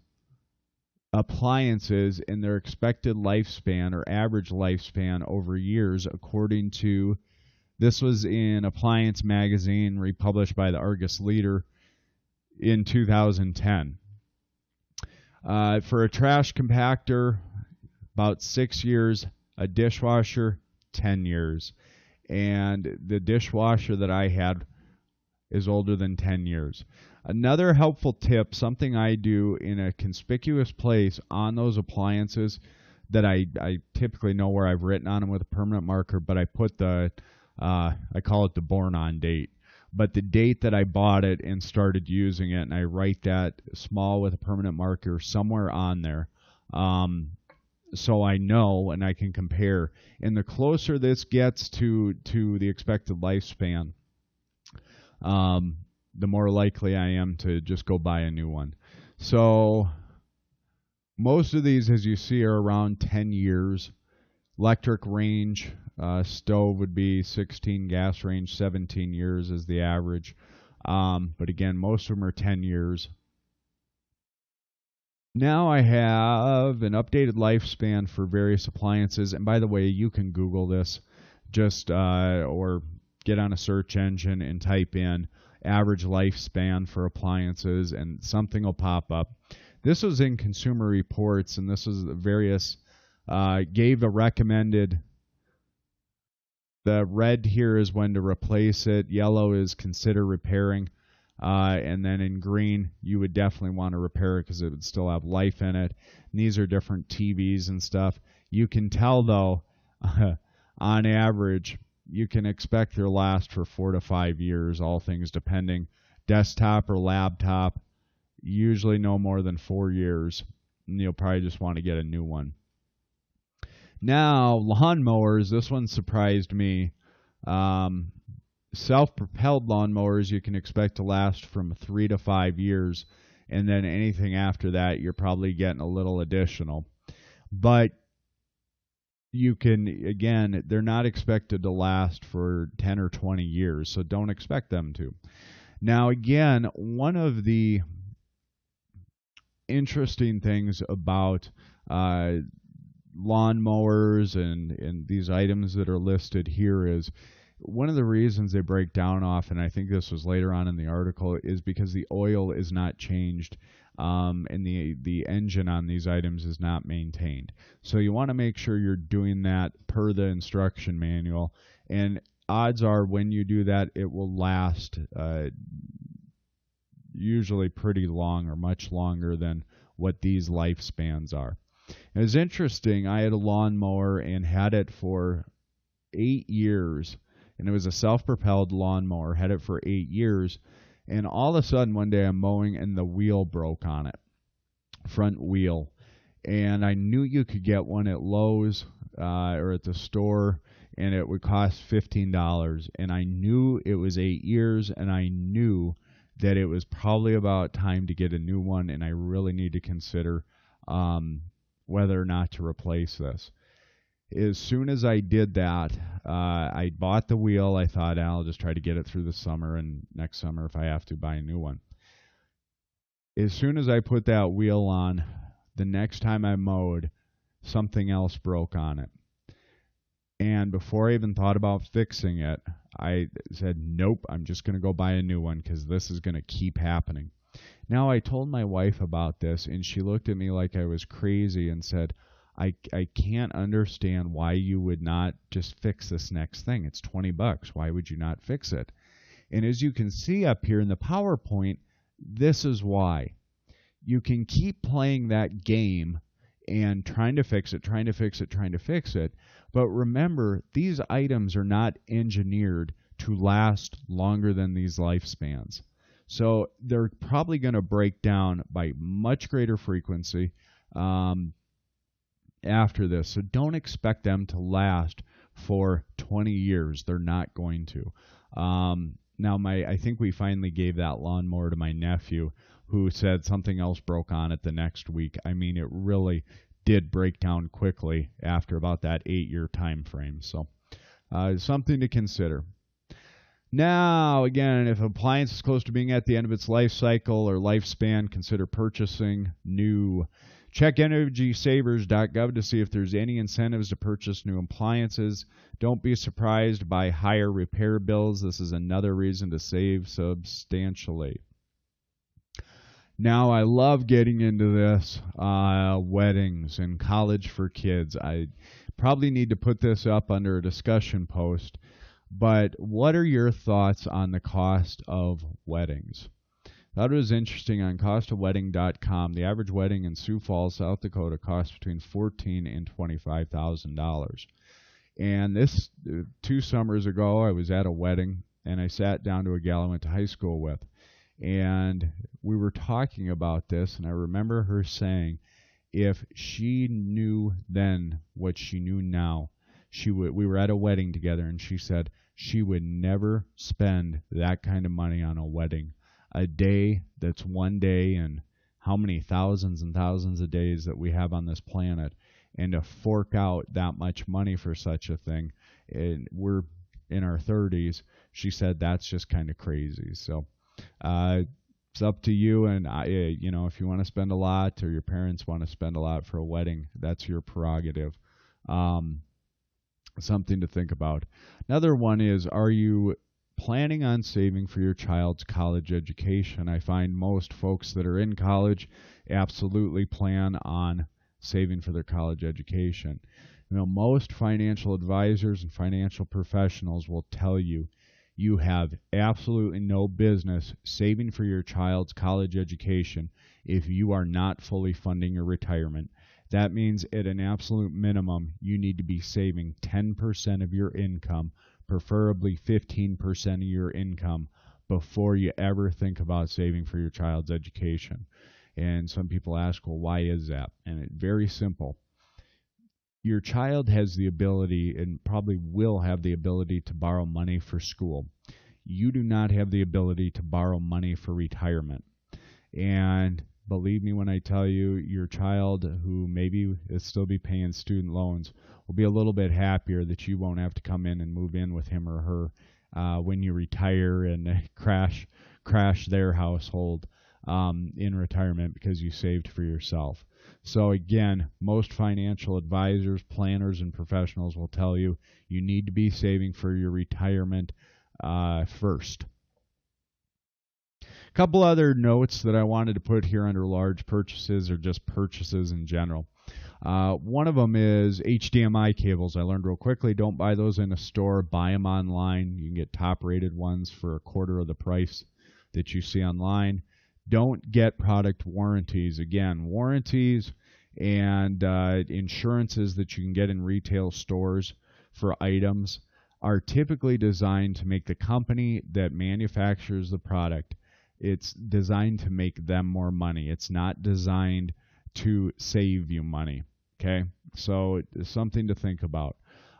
appliances and their expected lifespan or average lifespan over years, according to, this was in Appliance Magazine, republished by the Argus Leader in 2010. For a trash compactor, about 6 years. A dishwasher, 10 years. And the dishwasher that I had is older than 10 years. Another helpful tip, something I do in a conspicuous place on those appliances that I typically know where I've written on them with a permanent marker, but I put I call it the born on date. But the date that I bought it and started using it, and I write that small with a permanent marker somewhere on there. So I know and I can compare. And the closer this gets to the expected lifespan, the more likely I am to just go buy a new one. So most of these, as you see, are around 10 years. Electric range, stove would be 16, gas range 17 years is the average. But again, most of them are 10 years. Now I have an updated lifespan for various appliances. And by the way, you can Google this just or get on a search engine and type in average lifespan for appliances, and something will pop up. This was in Consumer Reports, and this was various, gave a recommended. The red here is when to replace it. Yellow is consider repairing. And then in green, you would definitely want to repair it because it would still have life in it. And these are different TVs and stuff. You can tell, though, on average, you can expect their last for 4 to 5 years, all things depending. Desktop or laptop, usually no more than 4 years. And you'll probably just want to get a new one. Now, lawnmowers, this one surprised me. Self-propelled lawnmowers you can expect to last from 3 to 5 years, and then anything after that you're probably getting a little additional. But you can, again, they're not expected to last for 10 or 20 years, so don't expect them to. Now, again, one of the interesting things about lawnmowers and these items that are listed here is one of the reasons they break down often, I think this was later on in the article, is because the oil is not changed and the engine on these items is not maintained. So you want to make sure you're doing that per the instruction manual, and odds are when you do that it will last usually pretty long, or much longer than what these lifespans are. It was interesting. I had a lawnmower and had it for 8 years. And it was a self-propelled lawnmower, had it for 8 years, and all of a sudden one day I'm mowing and the wheel broke on it, front wheel. And I knew you could get one at Lowe's or at the store, and it would cost $15. And I knew it was 8 years, and I knew that it was probably about time to get a new one, and I really need to consider whether or not to replace this. As soon as I did that, I bought the wheel. I thought, I'll just try to get it through the summer, and next summer, if I have to, buy a new one. As soon as I put that wheel on, the next time I mowed, something else broke on it. And before I even thought about fixing it, I said, nope, I'm just going to go buy a new one because this is going to keep happening. Now, I told my wife about this, and she looked at me like I was crazy and said, I can't understand why you would not just fix this next thing. It's $20. Why would you not fix it? And as you can see up here in the PowerPoint, this is why. You can keep playing that game and trying to fix it, trying to fix it, trying to fix it. But remember, these items are not engineered to last longer than these lifespans. So they're probably going to break down by much greater frequency after this. So don't expect them to last for 20 years. They're not going to. Now, I think we finally gave that lawnmower to my nephew, who said something else broke on it the next week. I mean, it really did break down quickly after about that 8-year time frame. So something to consider. Now, again, if an appliance is close to being at the end of its life cycle or lifespan, consider purchasing new. Check energysavers.gov to see if there's any incentives to purchase new appliances. Don't be surprised by higher repair bills. This is another reason to save substantially. Now, I love getting into this, weddings and college for kids. I probably need to put this up under a discussion post, but what are your thoughts on the cost of weddings? That was interesting. On costofwedding.com, the average wedding in Sioux Falls, South Dakota, costs between $14,000 and $25,000. And this 2 summers ago, I was at a wedding, and I sat down to a gal I went to high school with. And we were talking about this, and I remember her saying if she knew then what she knew now, we were at a wedding together, and she said she would never spend that kind of money on a wedding. A day that's one day, and how many thousands and thousands of days that we have on this planet, and to fork out that much money for such a thing, and we're in our 30s, she said that's just kind of crazy. So It's up to you, and if you want to spend a lot or your parents want to spend a lot for a wedding, that's your prerogative. Um, Something to think about. Another one is, are you planning on saving for your child's college education? I find most folks that are in college absolutely plan on saving for their college education. Most financial advisors and financial professionals will tell you you have absolutely no business saving for your child's college education if you are not fully funding your retirement. That means at an absolute minimum, you need to be saving 10% of your income, preferably 15% of your income, before you ever think about saving for your child's education. And some people ask, well, why is that? And it's very simple. Your child has the ability, and probably will have the ability, to borrow money for school. You do not have the ability to borrow money for retirement. And believe me when I tell you, your child, who maybe will still be paying student loans, will be a little bit happier that you won't have to come in and move in with him or her when you retire and crash their household in retirement because you saved for yourself. So again, most financial advisors, planners, and professionals will tell you you need to be saving for your retirement first. A couple other notes that I wanted to put here under large purchases, or just purchases in general. One of them is HDMI cables. I learned real quickly, don't buy those in a store, buy them online. You can get top-rated ones for a quarter of the price that you see online. Don't get product warranties. Again, warranties and insurances that you can get in retail stores for items are typically designed to make the company that manufactures the product, it's designed to make them more money. It's not designed to save you money. Okay? So it's something to think about.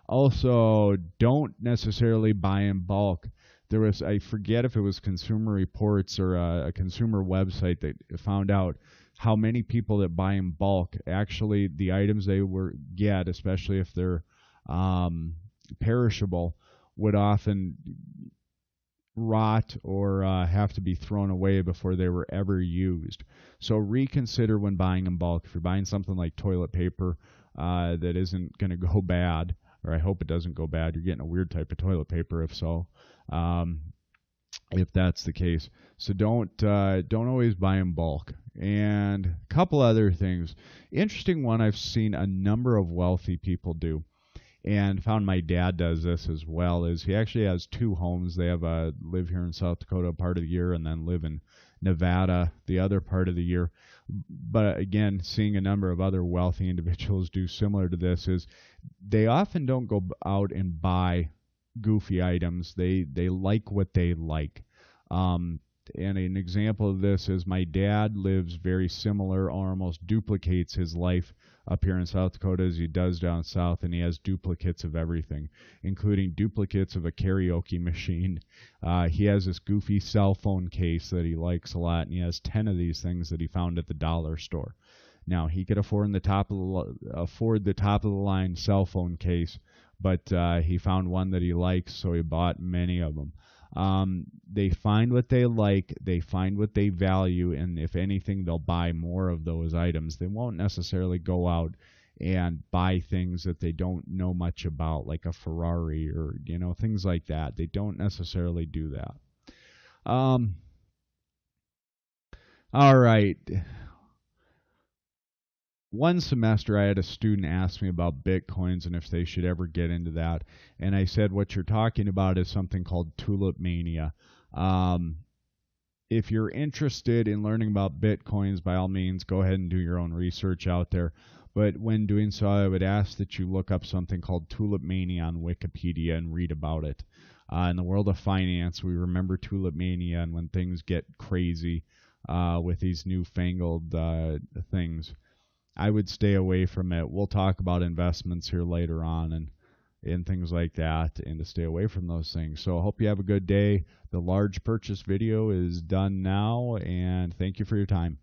Also, don't necessarily buy in bulk. There was, I forget if it was Consumer Reports or a consumer website that found out how many people that buy in bulk, actually the items they get, especially if they're perishable, would often rot or have to be thrown away before they were ever used. So reconsider when buying in bulk. If you're buying something like toilet paper that isn't going to go bad, or I hope it doesn't go bad, you're getting a weird type of toilet paper if so, if that's the case. So don't always buy in bulk. And a couple other things. Interesting one I've seen a number of wealthy people do, and found my dad does this as well, is he actually has two homes. They have live here in South Dakota part of the year and then live in Nevada the other part of the year. But again, seeing a number of other wealthy individuals do similar to this, is they often don't go out and buy goofy items. They like what they like. And an example of this is my dad lives very similar, or almost duplicates his life up here in South Dakota as he does down south, and he has duplicates of everything, including duplicates of a karaoke machine. He has this goofy cell phone case that he likes a lot, and he has 10 of these things that he found at the dollar store. Now, he could afford the top of the line cell phone case, but he found one that he likes, so he bought many of them. They find what they like, they find what they value, and if anything, they'll buy more of those items. They won't necessarily go out and buy things that they don't know much about, like a Ferrari or things like that. They don't necessarily do that. All right. One semester, I had a student ask me about Bitcoins and if they should ever get into that. And I said, what you're talking about is something called tulip mania. If you're interested in learning about Bitcoins, by all means, go ahead and do your own research out there. But when doing so, I would ask that you look up something called tulip mania on Wikipedia and read about it. In the world of finance, we remember tulip mania, and when things get crazy with these newfangled things, I would stay away from it. We'll talk about investments here later on and things like that, and to stay away from those things. So I hope you have a good day. The large purchase video is done now, and thank you for your time.